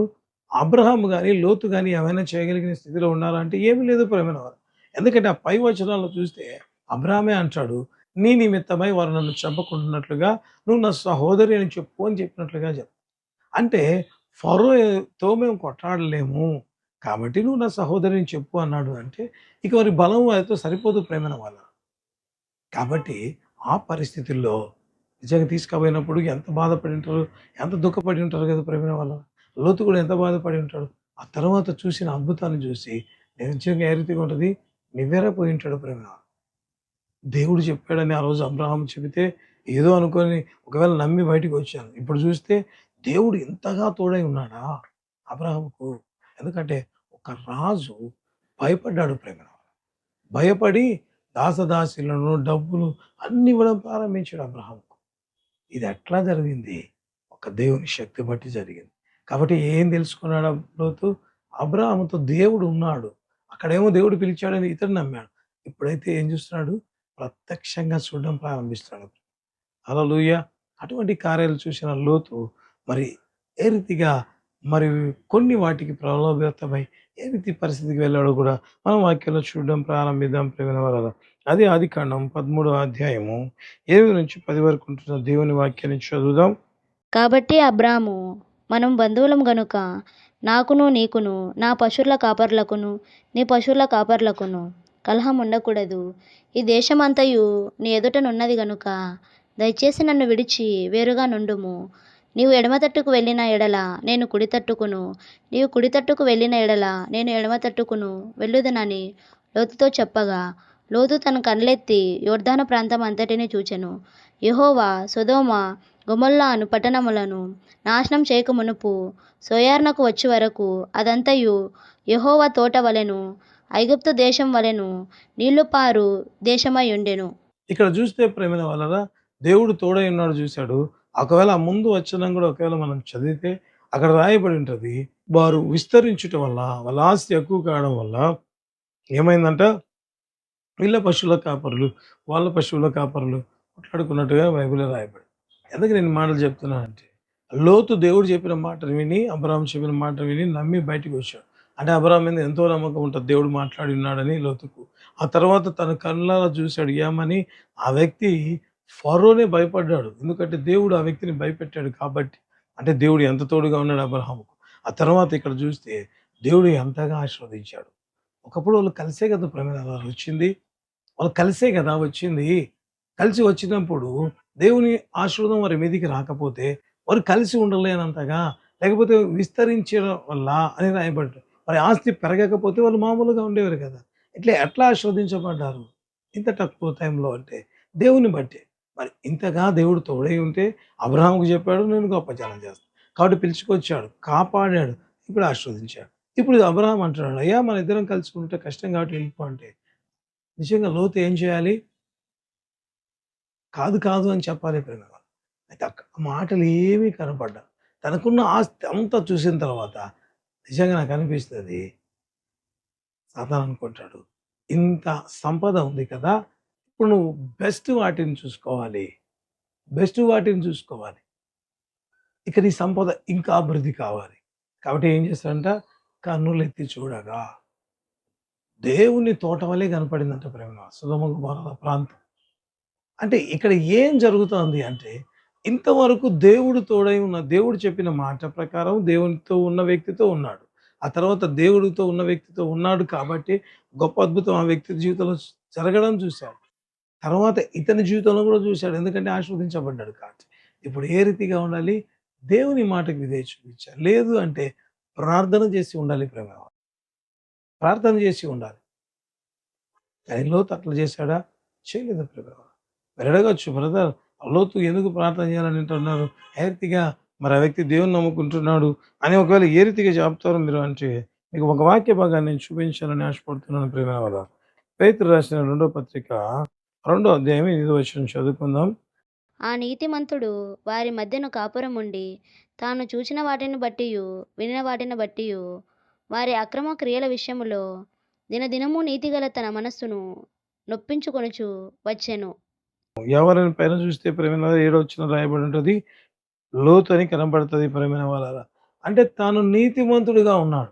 అబ్రహాం గాని, లోతు గాని ఏమైనా చేయగలిగిన స్థితిలో ఉన్నారా అంటే ఏమీ లేదు ప్రియమైన వారు. ఎందుకంటే ఆ పై వచనాల్లో చూస్తే అబ్రాహామే అంటాడు, నీ నిమిత్తమై వారు నన్ను చంపకుండానట్లుగా నువ్వు నా సహోదరి అని చెప్పు అని చెప్పినట్లుగా అంటే ఫరోతో మేము కొట్లాడలేము కాబట్టి నువ్వు నా సహోదరిని చెప్పు అన్నాడు. అంటే ఇక వారి బలం వారితో సరిపోదు ప్రేమైన వాళ్ళ. కాబట్టి ఆ పరిస్థితుల్లో నిజంగా తీసుకుపోయినప్పుడు ఎంత బాధపడి ఉంటారు, ఎంత దుఃఖపడి ఉంటారు కదా ప్రేమైన వాళ్ళు. లోతు కూడా ఎంత బాధపడి ఉంటాడు. ఆ తర్వాత చూసిన అద్భుతాన్ని చూసి నిజంగా ఏ రీతిగా ఉంటుంది, నివ్వెరపోయి ఉంటాడు ప్రేమ. దేవుడు చెప్పాడని ఆ రోజు అబ్రహాం చెబితే ఏదో అనుకొని ఒకవేళ నమ్మి బయటికి వచ్చాను. ఇప్పుడు చూస్తే దేవుడు ఇంతగా తోడై ఉన్నాడా అబ్రహాముకు. ఎందుకంటే ఒక రాజు భయపడ్డాడు ప్రేమ. భయపడి దాసదాసీలను, డబ్బులు అన్ని ఇవ్వడం ప్రారంభించాడు అబ్రహాముకు. ఇది ఎట్లా జరిగింది? ఒక దేవుని శక్తి బట్టి జరిగింది. కాబట్టి ఏం తెలుసుకున్నాడు లోతు? అబ్రాహాముతో దేవుడు ఉన్నాడు. అక్కడేమో దేవుడు పిలిచాడని ఇతడు నమ్మాడు. ఇప్పుడైతే ఏం చూస్తున్నాడు? ప్రత్యక్షంగా చూడడం ప్రారంభిస్తున్నాడు. హల్లెలూయా! అటువంటి కార్యాలు చూసిన లోతు మరి ఏ రీతిగా మరి కొన్ని వాటికి ప్రలోభావితమై ఏ రీతి పరిస్థితికి వెళ్ళాడో కూడా మనం వాక్యంలో చూడడం ప్రారంభిద్దాం ప్రియమైన వారలారా. అది ఆదికాండం 13వ అధ్యాయము 8-10 వరకు ఉంటున్న దేవుని వాక్యాన్ని చదువుదాం. కాబట్టి అబ్రాము, మనం బంధువులం గనుక నాకును నీకును నా పశువుల కాపర్లకును నీ పశువుల కాపర్లకును కలహం ఉండకూడదు. ఈ దేశమంతయు నీ ఎదుటనున్నది గనుక దయచేసి నన్ను విడిచి వేరుగా నుండుము. నీవు ఎడమ తట్టుకు వెళ్ళిన ఎడల నేను కుడి తట్టుకును, నీవు కుడి తట్టుకు వెళ్ళిన ఎడల నేను ఎడమ తట్టుకును వెళ్ళుదనని లోతుతో చెప్పగా, లోతు తన కళ్ళెత్తి యొర్దాను ప్రాంతం అంతటిని చూచెను. యెహోవా సొదొమ గొమొర్రా అను పట్టణములను నాశనం చేయక మునుపు సోయర్నకు వచ్చి వరకు అదంతయు యెహోవా తోట వలెను ఐగుప్తు దేశం వలెను నీళ్లు పారు దేశమై ఉండెను. ఇక్కడ చూస్తే ప్రేమైన వాళ్ళరా, దేవుడు తోడై ఉన్నాడు చూశాడు. ఒకవేళ ఆ ముందు వచనం కూడా ఒకవేళ మనం చదివితే అక్కడ రాయబడి ఉంటది. వారు విస్తరించుట వల్ల, వాళ్ళ ఆస్తి ఎక్కువ కావడం వల్ల ఏమైందంట, వీళ్ళ పశువుల కాపరులు, వాళ్ళ పశువుల కాపరులు కొట్లాడుకున్నట్టుగా బైబిల్‌లో రాయబడింది. ఎందుకు నేను మాటలు చెప్తున్నానంటే, లోతు దేవుడు చెప్పిన మాటలు విని, అబ్రాహాం చెప్పిన మాటలు విని నమ్మి బయటికి వచ్చాడు. అంటే అబ్రాహాం మీద ఎంతో నమ్మకం ఉంటది. దేవుడు మాట్లాడి ఉన్నాడని లోతుకు. ఆ తర్వాత తన కళ్ళారా చూశాడు ఏమని, ఆ వ్యక్తి ఫరోనే భయపడ్డాడు. ఎందుకంటే దేవుడు ఆ వ్యక్తిని భయపెట్టాడు కాబట్టి. అంటే దేవుడు ఎంత తోడుగా ఉన్నాడు అబ్రాహాముకు. ఆ తర్వాత ఇక్కడ చూస్తే దేవుడు ఎంతగా ఆశీర్వదించాడు. ఒకప్పుడు వాళ్ళు కలిసే కదా ప్రమాదం వచ్చింది. వాళ్ళు కలిసే కదా వచ్చింది. కలిసి వచ్చినప్పుడు దేవుని ఆశీర్వాదం వారి మీదికి రాకపోతే వారు కలిసి ఉండలేనంతగా, లేకపోతే విస్తరించడం వల్ల అని రాయబడ్డారు. వారి ఆస్తి పెరగకపోతే వాళ్ళు మామూలుగా ఉండేవారు కదా. ఎట్లా ఆశీర్వదించబడ్డారు ఇంత తక్కువ టైంలో అంటే దేవుని బట్టే. మరి ఇంతగా దేవుడు తోడై ఉంటే అబ్రాహాముకు చెప్పాడు, నేను గొప్ప జనం చేస్తాను. కాబట్టి పిలుచుకొచ్చాడు, కాపాడాడు, ఇప్పుడు ఆశీర్వదించాడు. ఇప్పుడు అబ్రాహాం అంటున్నాడు, అయ్యా మన ఇద్దరం కలిసి ఉంటే కష్టం కాబట్టి వెళ్ళిపో అంటే నిజంగా లోతు ఏం చేయాలి? కాదు అని చెప్పాలి ప్రేమ. అయితే ఆ మాటలు ఏమీ కనపడ్డా. తనకున్న ఆస్తి అంతా చూసిన తర్వాత నిజంగా నాకు అనిపిస్తది. సాతాను అనుకుంటాడు, ఇంత సంపద ఉంది కదా! ఇప్పుడు నువ్వు బెస్ట్ వాటిని చూసుకోవాలి. ఇక నీ సంపద ఇంకా అభివృద్ధి కావాలి. కాబట్టి ఏం చేస్తాడంట, కన్నులెత్తి చూడగా దేవుని తోట వలె కనపడిందంట ప్రేమ. సొదొమ గొమొర్రా ప్రాంతం. అంటే ఇక్కడ ఏం జరుగుతోంది అంటే, ఇంతవరకు దేవుడు తోడై ఉన్న దేవుడు చెప్పిన మాట ప్రకారం దేవునితో ఉన్న వ్యక్తితో ఉన్నాడు. ఆ తర్వాత దేవుడితో ఉన్న వ్యక్తితో ఉన్నాడు కాబట్టి గొప్ప అద్భుతం ఆ వ్యక్తి జీవితంలో జరగడం చూశాడు. తర్వాత ఇతని జీవితంలో కూడా చూశాడు. ఎందుకంటే ఆశీర్వదించబడ్డాడు కాబట్టి. ఇప్పుడు ఏ రీతిగా ఉండాలి? దేవుని మాటకు విధేయత చూపించాలి. లేదు అంటే ప్రార్థన చేసి ఉండాలి ప్రేమ. ప్రార్థన చేసి ఉండాలి. కానీ లోతు అట్లా చేశాడా? చేయలేదు ప్రేమ. మీరు అడగొచ్చు బ్రదర్, లోతు ఎందుకు ప్రార్థన చేయాలని అంటున్నారు? ఏ రీతిగా మరి ఆ వ్యక్తి దేవుని నమ్ముకుంటున్నాడు అని ఒకవేళ ఏ రీతిగా చెప్తారో మీరు అంటే, మీకు ఒక వాక్య భాగాన్ని నేను చూపించాలని ఆశపడుతున్నాను ప్రియమైన వాళ్ళ. పేతురు రాసిన రెండో పత్రిక 2వ అధ్యాయం 8వ వచనం చదువుకుందాం. ఆ నీతిమంతుడు వారి మధ్యన కాపురం ఉండి తాను చూచిన వాటిని బట్టియు వినిన వాటిని బట్టియు వారి అక్రమ క్రియల విషయములో దినదినము నీతిగల తన మనస్సును నొప్పించుకొనుచు వచ్చెను. ఎవరిని పైన చూస్తే ప్రేమైన 7వ వచనం రాయబడి ఉంటది. లోతు అని కనబడుతది ప్రియమైన వాళ్ళారా. అంటే తాను నీతిమంతుడిగా ఉన్నాడు.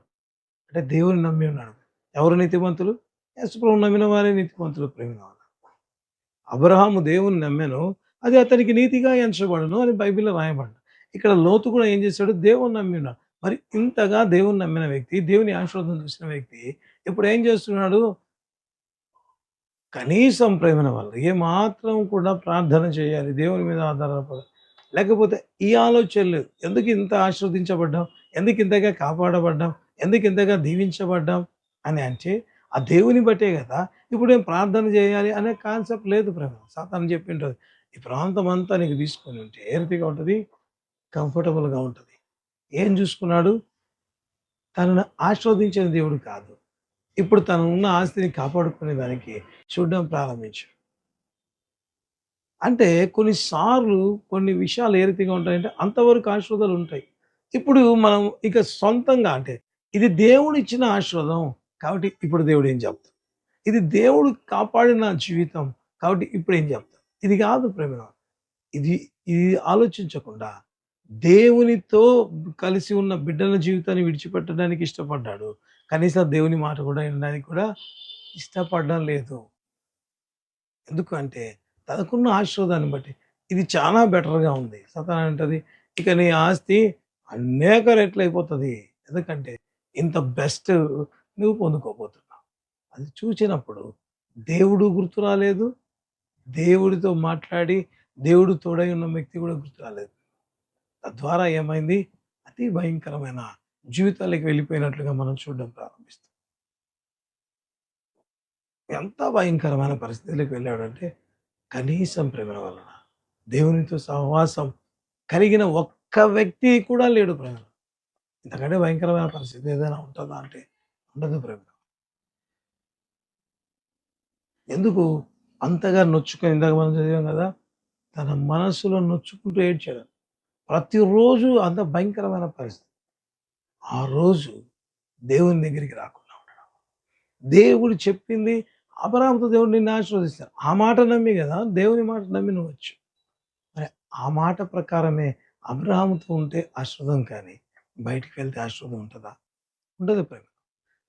అంటే దేవుని నమ్మి ఉన్నాడు. ఎవరు నీతిమంతులు? యేసుప్రభువును నమ్మిన వారే నీతిమంతులు ప్రియమైన వాళ్ళ. అబ్రహాము దేవుని నమ్మెను. అది అతనికి నీతిగా ఎంచబడును అని బైబిల్‌లో రాయబడింది. ఇక్కడ లోతు కూడా ఏం చేశాడు? దేవుని నమ్మి ఉన్నాడు. మరి ఇంతగా దేవుని నమ్మిన వ్యక్తి, దేవుని ఆశీర్వాదం చూసిన వ్యక్తి ఇప్పుడు ఏం చేస్తున్నాడు? కనీసం ప్రేమైన వాళ్ళు ఏమాత్రం కూడా ప్రార్థన చేయాలి. దేవుని మీద ఆధారపడాలి. లేకపోతే ఈ ఆలోచన లేదు. ఎందుకు ఇంత ఆశీర్వదించబడ్డాం? ఎందుకు ఇంతగా కాపాడబడ్డాం? ఎందుకు ఇంతగా దీవించబడ్డాం? అని అంటే ఆ దేవుని బట్టే కదా! ఇప్పుడేం ప్రార్థన చేయాలి అనే కాన్సెప్ట్ లేదు ప్రేమ. సాతాను చెప్పింటది. ఈ ప్రాంతం అంతా నీకు తీసుకొని ఉంటే ఏ రీతిగా ఉంటది? కంఫర్టబుల్‌గా ఉంటది. ఏం చూసుకున్నాడు? తనను ఆశీర్వదించిన దేవుడు కాదు. ఇప్పుడు తను ఉన్న ఆస్తిని కాపాడుకునే దానికి చూడడం ప్రారంభించాడు. అంటే కొన్నిసార్లు కొన్ని విషయాలు ఏ రీతిగా ఉంటాయంటే అంతవరకు ఆశీర్వాదాలు ఉంటాయి. ఇప్పుడు మనం ఇక సొంతంగా అంటే ఇది దేవుడిచ్చిన ఆశీర్వాదం కాబట్టి ఇప్పుడు దేవుడు ఏం చెప్తాడు? ఇది దేవుడు కాపాడిన జీవితం కాబట్టి ఇప్పుడు ఏం చెప్తాడు? ఇది కాదు ప్రేమ. ఇది ఇది ఆలోచించకుండా దేవునితో కలిసి ఉన్న బిడ్డల జీవితాన్ని విడిచిపెట్టడానికి ఇష్టపడ్డాడు. కనీసం దేవుని మాట కూడా వినడానికి కూడా ఇష్టపడడం లేదు. ఎందుకంటే తనకున్న ఆశీర్వాదాన్ని బట్టి ఇది చాలా బెటర్‌గా ఉంది. సాతాను అంటది, ఇక నీ ఆస్తి అనేక రెట్లయిపోతది. ఎందుకంటే ఇంత బెస్ట్ నువ్వు పొందుకోబోతున్నావు. అది చూచినప్పుడు దేవుడు గుర్తు రాలేదు. దేవుడితో మాట్లాడి దేవుడు తోడై ఉన్న వ్యక్తి కూడా గుర్తు రాలేదు. తద్వారా ఏమైంది? అతి భయంకరమైన జీవితాలకు వెళ్ళిపోయినట్లుగా మనం చూడడం ప్రారంభిస్తాం. ఎంత భయంకరమైన పరిస్థితిలోకి వెళ్ళాడంటే కనీసం ప్రేమ వలన దేవునితో సహవాసం కలిగిన ఒక్క వ్యక్తి కూడా లేడు ప్రేమ. ఇంతకంటే భయంకరమైన పరిస్థితి ఏదైనా ఉంటుందా అంటే ఉండదు ప్రేమ. ఎందుకు అంతగా నొచ్చుకొని ఇందాక మనం చదివాం కదా, తన మనస్సులో నొచ్చుకుంటూ ఏడ్చాడు. ప్రతిరోజు అంత భయంకరమైన పరిస్థితి. ఆ రోజు దేవుని దగ్గరికి రాకుండా ఉండడం. దేవుడు చెప్పింది అబ్రాహాముతో దేవుడు నిన్ను ఆశీర్వదిస్తాడు. ఆ మాట నమ్మి కదా దేవుని మాట నమ్మి నువ్వు వచ్చు. మరి ఆ మాట ప్రకారమే అబ్రాహాముతో ఉంటే ఆశీర్వాదం కానీ బయటికి వెళ్తే ఆశీర్వాదం ఉంటుందా? ఉండదు ప్రేమ.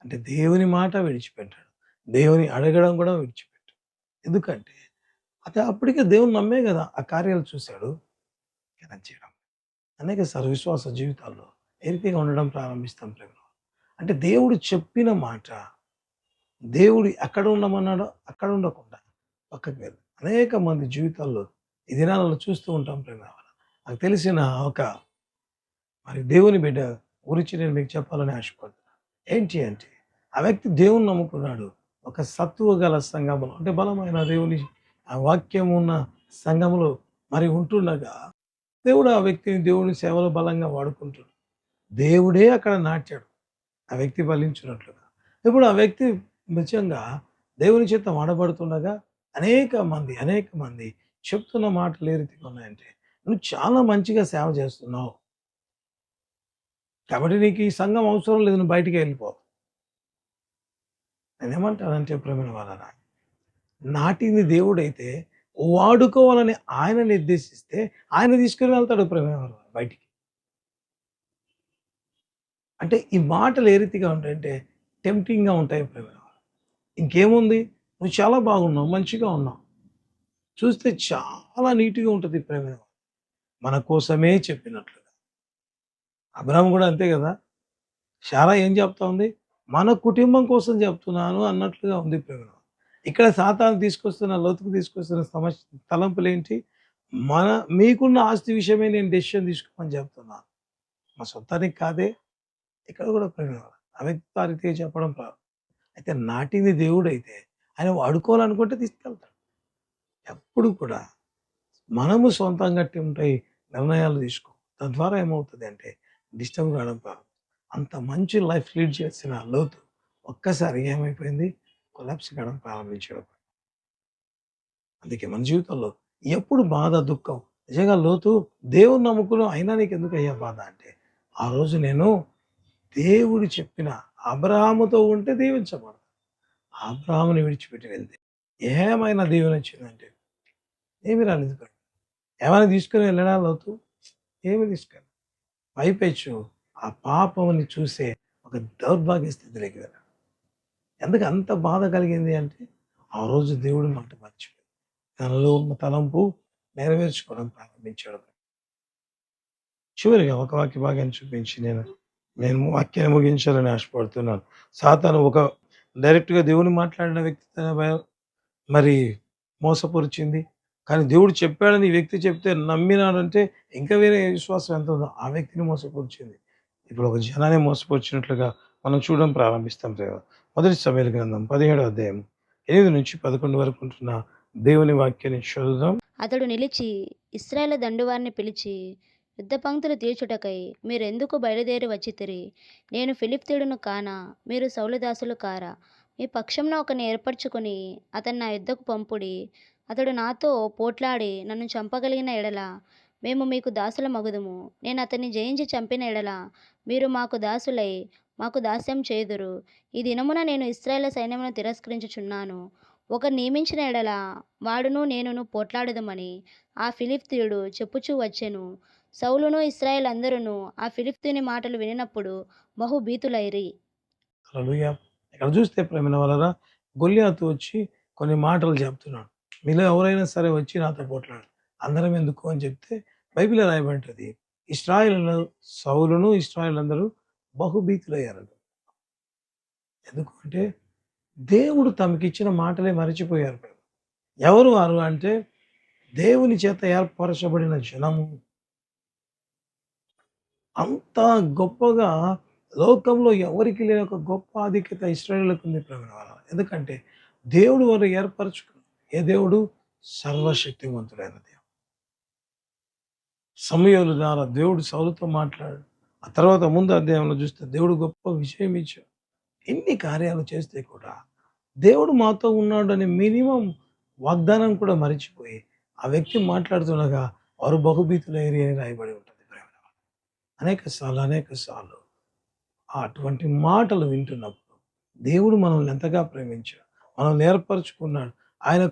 అంటే దేవుని మాట విడిచిపెట్టాడు. దేవుని అడగడం కూడా విడిచిపెట్టాడు. ఎందుకంటే అతను అప్పటికే దేవుని నమ్మే కదా ఆ కార్యాలు చూశాడు. ఘనం చేయడం. అనేక విశ్వాస జీవితాల్లో ఏ రీతిగా ఉండడం ప్రారంభిస్తాం ప్రేమ. అంటే దేవుడు చెప్పిన మాట దేవుడు ఎక్కడ ఉండమన్నాడో అక్కడ ఉండకుండా పక్కకు వెళ్ళి అనేక మంది జీవితాల్లో ఈ దినాలలో చూస్తూ ఉంటాం ప్రేమ. నాకు తెలిసిన ఒక మరి దేవుని బిడ్డ గురించి నేను మీకు చెప్పాలని ఆశపడుతున్నాను. ఏంటి అంటే ఆ వ్యక్తి దేవుని నమ్ముకున్నాడు. ఒక సత్తువ గల సంఘములో అంటే బలమైన దేవుని ఆ వాక్యం ఉన్న సంఘములో మరి ఉంటుండగా దేవుడు ఆ వ్యక్తిని దేవుని సేవలో బలంగా వాడుకుంటున్నాడు. దేవుడే అక్కడ నాటాడు ఆ వ్యక్తి ఫలించినట్లుగా. ఇప్పుడు ఆ వ్యక్తి నిజంగా దేవుని చేత వాడబడుతుండగా అనేక మంది చెప్తున్న మాటలు ఏ రీతిగా ఉన్నాయంటే, నువ్వు చాలా మంచిగా సేవ చేస్తున్నావు కాబట్టి నీకు ఈ సంఘం అవసరం లేదు, నువ్వు బయటికి వెళ్ళిపో. నేనేమంటానంటే ప్రేమైన వాళ్ళరా, నాటింది దేవుడైతే వాడుకోవాలని ఆయన నిర్దేశిస్తే ఆయన తీసుకుని వెళ్తాడు ప్రేమైన వాళ్ళ బయటికి. అంటే ఈ మాటలు ఏ రీతిగా ఉంటాయంటే టెంప్టింగ్‌గా ఉంటాయి ప్రేమైన వాళ్ళ. ఇంకేముంది? నువ్వు చాలా బాగున్నావు, మంచిగా ఉన్నావు. చూస్తే చాలా నీట్‌గా ఉంటది ప్రేమ. మన కోసమే చెప్పినట్లుగా. అబ్రాహాము కూడా అంతే కదా! శారా ఏం చెప్తా ఉంది? మన కుటుంబం కోసం చెప్తున్నాను అన్నట్లుగా ఉంది ప్రేమ. ఇక్కడ సాతాను తీసుకొస్తున్న, లోతుకు తీసుకొస్తున్న తలంపులేంటి? మన మీకున్న ఆస్తి విషయమే నేను డెసిషన్ తీసుకోమని చెప్తున్నాను. మా సొంతానికి కాదే. ఇక్కడ కూడా ప్రేమ. ఆ రీతిగా చెప్పడం అయితే నాటింది దేవుడైతే ఆయన వాడుకోవాలనుకుంటే తీసుకెళ్తాడు. ఎప్పుడు కూడా మనము సొంతంగా ఉంటాయి నిర్ణయాలు తీసుకో. తద్వారా ఏమవుతది అంటే డిస్టర్బ్ కావడం అంత మంచి లైఫ్ లీడ్ చేసిన లోతు ఒక్కసారి ఏమైపోయింది? కొలాప్స్ కావడం ప్రారంభించాడు. అందుకే మన జీవితంలో ఎప్పుడు బాధ, దుఃఖం నిజంగా లోతు దేవుని నమ్ముకుని అయినా నీకెందుకయ్యా బాధ అంటే, ఆ రోజు నేను దేవుడు చెప్పిన అబ్రాహాముతో ఉంటే దీవించబడతాను. అబ్రాహాముని విడిచిపెట్టి వెళ్తే ఏమైనా దీవెన వచ్చిందంటే ఏమి రాలేదు. ఏమైనా తీసుకొని వెళ్ళడా లోతు? ఏమి తీసుకెళ్ళి పైపెచ్చు ఆ పాపముని చూసే ఒక దౌర్భాగ్య స్థితిలోకి వెళ్ళాడు. ఎందుకు అంత బాధ కలిగింది అంటే ఆ రోజు దేవుడి మాట మర్చిపోయి తనలో ఉన్న తలంపు నెరవేర్చుకోవడం ప్రారంభించాడు. చివరిగా ఒక వాక్య భాగాన్ని చూపించి నేను వాక్యాన్ని ముగించాలని ఆశపడుతున్నాను. సాతాను ఒక డైరెక్ట్‌గా దేవుని మాట్లాడిన వ్యక్తి మరి మోసపరిచింది. కానీ దేవుడు చెప్పాడని ఈ వ్యక్తి చెప్తే నమ్మినాడంటే ఇంకా వేరే విశ్వాసం ఎంత ఉందో ఆ వ్యక్తిని మోసపరిచింది. ఇప్పుడు ఒక జనాన్ని మోసపరిచినట్లుగా మనం చూడడం ప్రారంభిస్తాం ప్రేమ. మొదటి సమూయేలు గ్రంథం 17వ అధ్యాయం 8-11 వరకు ఉంటున్న దేవుని వాక్యాన్ని చదువుదాం. అతడు నిలిచి ఇశ్రాయేలు దండువారిని పిలిచి, యుద్ధ పంక్తులు తీర్చుటకై మీరెందుకు బయలుదేరి వచ్చితిరి? నేను ఫిలిష్తీయుడును కానా? మీరు సౌలు దాసులు కారా? మీ పక్షంన ఒకని ఏర్పరచుకొని అతన్ని నా యుద్ధకు పంపుడి. అతడు నాతో పోట్లాడి నన్ను చంపగలిగిన ఎడల మేము మీకు దాసుల మగుదుము. నేను అతన్ని జయించి చంపిన ఎడల మీరు మాకు దాసులై మాకు దాస్యం చేదురు. ఈ దినమున నేను ఇశ్రాయేలు సైన్యమును తిరస్కరించుచున్నాను. ఒకరు నియమించిన ఎడల వాడును నేనును పోట్లాడదమని ఆ ఫిలిష్తీయుడు చెప్పుచూ వచ్చెను. సౌలును ఇశ్రాయేలు అందరూ ఆ ఫిలిష్తీయుని మాటలు వినినప్పుడు బహుభీతులైరి. హల్లెలూయా. ఇక్కడ చూస్తే ప్రేమైన వాళ్ళరా గొల్లియాతు వచ్చి కొన్ని మాటలు చెప్తున్నాడు. మీలో ఎవరైనా సరే వచ్చి నాతో పోట్లాడు. అందరం ఎందుకు అని చెప్తే బైబిల్లో రాయబడింటది. ఇశ్రాయేలు సౌలును ఇశ్రాయేలు అందరూ బహుభీతులయ్యారు. ఎందుకు అంటే దేవుడు తమకిచ్చిన మాటలే మరచిపోయారు. ఎవరు వారు అంటే దేవుని చేత ఏర్పరచబడిన జనము. అంత గొప్పగా లోకంలో ఎవరికి లేని ఒక గొప్ప ఆధిక్యత ఇశ్రాయేలుకు ఉంది ప్రేమైన వాళ్ళ. ఎందుకంటే దేవుడు వారు ఏర్పరచుకున్నారు. ఏ దేవుడు? సర్వశక్తివంతుడైన దేవుడు. సమూయేలు ద్వారా దేవుడు సౌలుతో మాట్లాడాడు. ఆ తర్వాత ముందు అధ్యాయంలో చూస్తే దేవుడు గొప్ప విజయం ఇచ్చాడు. ఎన్ని కార్యాలు చేస్తే కూడా దేవుడు మాతో ఉన్నాడు అనే మినిమం వాగ్దానం కూడా మరిచిపోయి ఆ వ్యక్తి మాట్లాడుతుండగా వారు బహుభీతులైరి అని రాయబడి ఉంటుంది. అనేక సార్లు అటువంటి మాటలు వింటున్నప్పుడు దేవుడు మనల్ని ఎంతగా ప్రేమించాడు, మనల్ని ఏర్పరచుకున్నాడు, ఆయన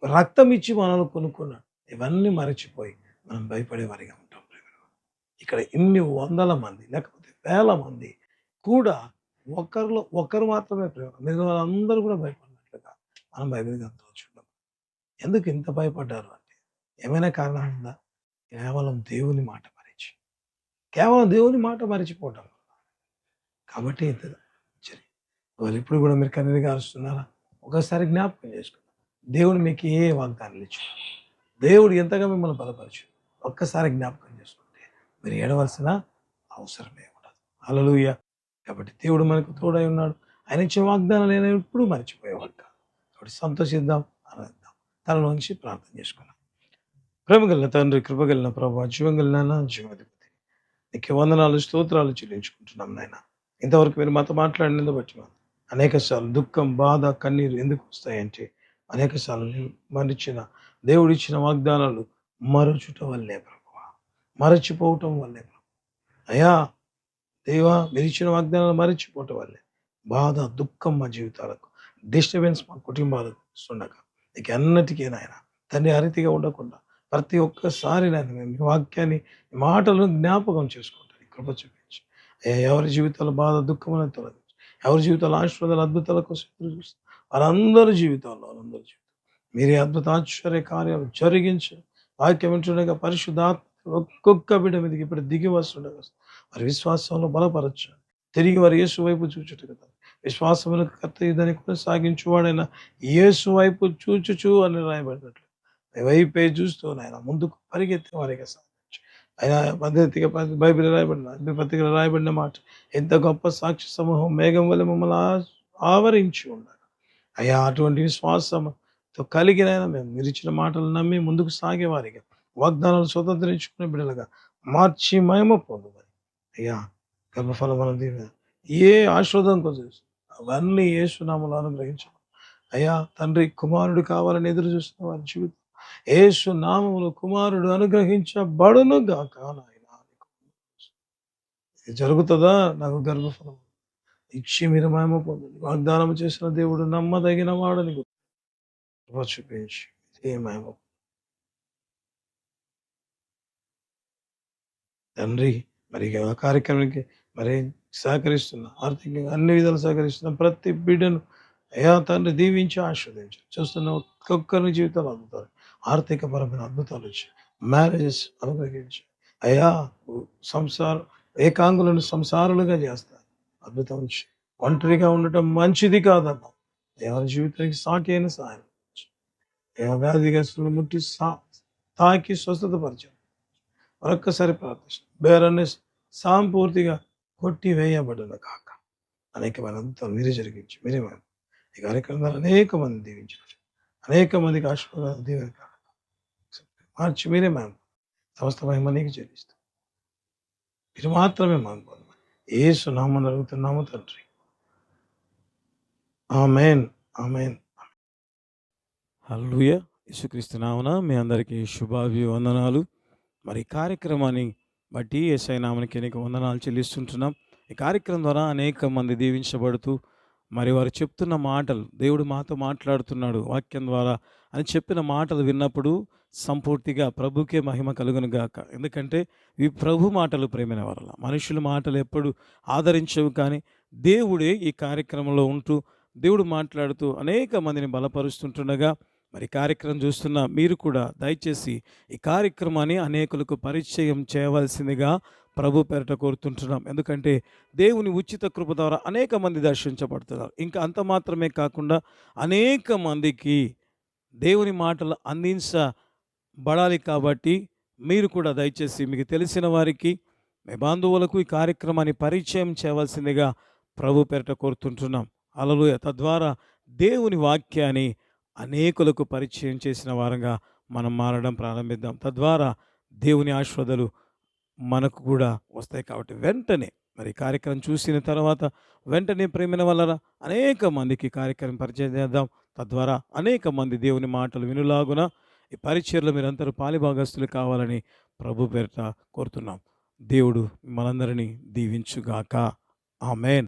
రక్తం ఇచ్చి మనల్ని కొనుక్కున్నాడు. ఇవన్నీ మరచిపోయి మనం భయపడే వారిగా ఉంటాం. ఇక్కడ ఇన్ని వందల మంది లేకపోతే వేల మంది కూడా ఒకరిలో ఒకరు మాత్రమే ప్రేమ, మిగతా వాళ్ళందరూ కూడా భయపడినట్లుగా మనం బైబిల్ గ్రంథంలో చూద్దాం. ఎందుకు ఇంత భయపడ్డారు అంటే ఏమైనా కారణం ఉందా? కేవలం దేవుని మాట మరిచి, కేవలం దేవుని మాట మరిచిపోవటం. కాబట్టి వాళ్ళు ఇప్పుడు కూడా మీరు కన్నీరు గారుస్తున్నారా? ఒకసారి జ్ఞాపకం చేసుకుందాం. దేవుడు మీకు ఏ వాగ్దానాలు ఇచ్చారు, దేవుడు ఎంతగా మిమ్మల్ని బలపరచు, ఒక్కసారి జ్ఞాపకం చేసుకుంటే మీరు ఏడవలసిన అవసరమే ఉండదు. హల్లెలూయా. కాబట్టి దేవుడు మనకు తోడై ఉన్నాడు. ఆయన ఇచ్చిన వాగ్దానాలు నేను ఎప్పుడు మర్చిపోయేవాడు కాదు. కాబట్టి సంతోషిద్దాం, ఆనందిద్దాం. తనలోంచి ప్రార్థన చేసుకున్నాం. ప్రేమగలిగిన తండ్రి, కృపగలిగిన ప్రభావ, జీవంగలిగిన జీవాధిపతి, నీకు వందనాలు స్తోత్రాలు చెల్లించుకుంటున్నాం నాయన. ఇంతవరకు మీరు మాతో మాట్లాడినందు బట్టి అనేక సార్లు దుఃఖం, బాధ, కన్నీరు ఎందుకు వస్తాయంటే అనేక సార్లు మరిచిన దేవుడిచ్చిన వాగ్దానాలు మరచుట వల్లే ప్రభువా, మరచిపోవటం వల్లే ప్రభు. అయ్యా దేవా, మీరు ఇచ్చిన వాగ్దానాలు మరచిపోవటం వల్లే బాధ, దుఃఖం మా జీవితాలకు, డిస్టర్బెన్స్ మా కుటుంబాలకు ఉండగా నీకు అన్నిటికీ నాయన తండ్రి అరితిగా ఉండకుండా ప్రతి ఒక్కసారి నాయన మేము మీ వాక్యాన్ని మాటలను జ్ఞాపకం చేసుకుంటాను. కృప చూపించి ఎవరి జీవితాల బాధ, దుఃఖం తొలగించి, ఎవరి జీవితాల ఆశీర్వాదాలు, అద్భుతాల కోసం వారందరి జీవితాల్లో మీరే అద్భుత ఆశ్చర్య కార్యాలు జరిగించు. వాక్యం వింటుండగా పరిశుద్ధాత్మ ఒక్కొక్క బిడ్డ మీదకి ఇప్పుడు దిగి వస్తుండగా వారి విశ్వాసంలో బలపరచు. తిరిగి వారి యేసు వైపు చూచుట కదా, విశ్వాసములకు కర్త ఇదని కొనసాగించువాడైన యేసు వైపు చూచుచు అని రాయబడినట్లు మీ వైపే చూస్తూ నాయన ముందుకు పరిగెత్తే వారిగా సాగించు. అయినా పద్ధతిగా బైబిల్ రాయబడిన అగ్నిపత్రికలో రాయబడిన మాట, ఎంత గొప్ప సాక్షి సమూహం మేఘం వల్ల మమ్మల్ని ఆవరించి ఉన్నారు. అయ్యా అటువంటి విశ్వాసంతో కలిగినైనా మేము మీరు ఇచ్చిన మాటలు నమ్మి ముందుకు సాగేవారిగా, వాగ్దానాలు స్వతంత్రించుకునే బిడ్డలుగా మార్చి మహిమ పొందుమని అయ్యా గర్భఫలం మనం దీవెన ఏ ఆశీర్వాదం కోసం అవన్నీ యేసునామములో అనుగ్రహించు. అయ్యా తండ్రి కుమారుడు కావాలని ఎదురు చూస్తున్న వారి జీవితం యేసు నామములో కుమారుడు అనుగ్రహించబడును గాక. నాయన ఇది జరుగుతుందా? నాకు గర్భఫలం ఇచ్చి మీరు మహిమ పొందండి. వాగ్దానం చేసిన దేవుడు నమ్మదగిన వాడని కృప చూపించి ఏ మహిమ తండ్రి. మరి ఆ కార్యక్రమానికి మరి సహకరిస్తున్న ఆర్థికంగా అన్ని విధాలు సహకరిస్తున్న ప్రతి బిడ్డను అయ్యా తండ్రి దీవించి ఆస్వాదించి చూస్తున్న ఒక్కొక్కరి జీవితాలు అద్భుతాలు, ఆర్థిక పరమైన అద్భుతాలు వచ్చి మ్యారేజెస్ అనుగ్రహించి అయ్యా సంసారం ఏకాంగులను సంసారులుగా చేస్తారు. అద్భుతం వచ్చి ఒంటరిగా ఉండటం మంచిది కాదమ్మా. ఎవరి జీవితానికి సాటి అయిన సహాయం వ్యాధిగ్రస్తులను ముట్టి తాకి స్వస్థత పరిచయం మరొక్కసారి ప్రార్థిస్తాం. బేరన్నెస్ సంపూర్తిగా కొట్టి వేయబడిన కాక అనేకమైన అద్భుతాలు మీరే జరిగించి మీరే ఈ కార్యక్రమం ద్వారా అనేక మంది దీవించారు, అనేక మందికి ఆశీర్వాదాలు దీవెన మార్చి మీరే మేము సమస్త మహిమ నీకు చెల్లిస్తాం. మీరు మాత్రమే మాకు యేసు నామమున అడుగుతున్నాము తండ్రి, ఆమేన్ ఆమేన్. హల్లెలూయా. యేసుక్రీస్తు నామమున మీ అందరికీ శుభాభివందనాలు. మరి ఈ కార్యక్రమాన్ని బట్టి యేసయ్య నామమునకి అనేక వందనాలు చెల్లిస్తుంటున్నాం. ఈ కార్యక్రమం ద్వారా అనేక మంది దీవించబడుతూ మరి వారు చెప్తున్న మాటలు, దేవుడు మాతో మాట్లాడుతున్నాడు వాక్యం ద్వారా అని చెప్పిన మాటలు విన్నప్పుడు సంపూర్తిగా ప్రభుకే మహిమ కలుగును గాక. ఎందుకంటే ఇవి ప్రభు మాటలు ప్రేమైన వల్ల మనుషుల మాటలు ఎప్పుడు ఆదరించవు, కానీ దేవుడే ఈ కార్యక్రమంలో ఉంటూ దేవుడు మాట్లాడుతూ అనేక మందిని బలపరుస్తుంటుండగా మరి కార్యక్రమం చూస్తున్న మీరు కూడా దయచేసి ఈ కార్యక్రమాన్ని అనేకులకు పరిచయం చేయవలసిందిగా ప్రభు పేరట కోరుతుంటున్నాం. ఎందుకంటే దేవుని ఉచిత కృప ద్వారా అనేక మంది దర్శించబడుతున్నారు. ఇంకా అంత మాత్రమే కాకుండా అనేక మందికి దేవుని మాటలు అందించబడాలి. కాబట్టి మీరు కూడా దయచేసి మీకు తెలిసిన వారికి, మీ బంధువులకు ఈ కార్యక్రమాన్ని పరిచయం చేయవలసిందిగా ప్రభు పేరట కోరుతుంటున్నాం. హల్లెలూయా. తద్వారా దేవుని వాక్యాన్ని అనేకులకు పరిచయం చేసిన వారంగా మనం మారడం ప్రారంభిద్దాం. తద్వారా దేవుని ఆశీర్వాదాలు మనకు కూడా వస్తాయి. కాబట్టి వెంటనే మరి కార్యక్రమం చూసిన తర్వాత వెంటనే ప్రేమిన వల్ల అనేక మందికి కార్యక్రమం పరిచయం చేద్దాం. తద్వారా అనేక మంది దేవుని మాటలు వినులాగున ఈ పరిచర్లో మీరందరూ పాలిభాగస్తులు కావాలని ప్రభు పేరిట కోరుతున్నాం. దేవుడు మనందరినీ దీవించుగాక. ఆమేన్.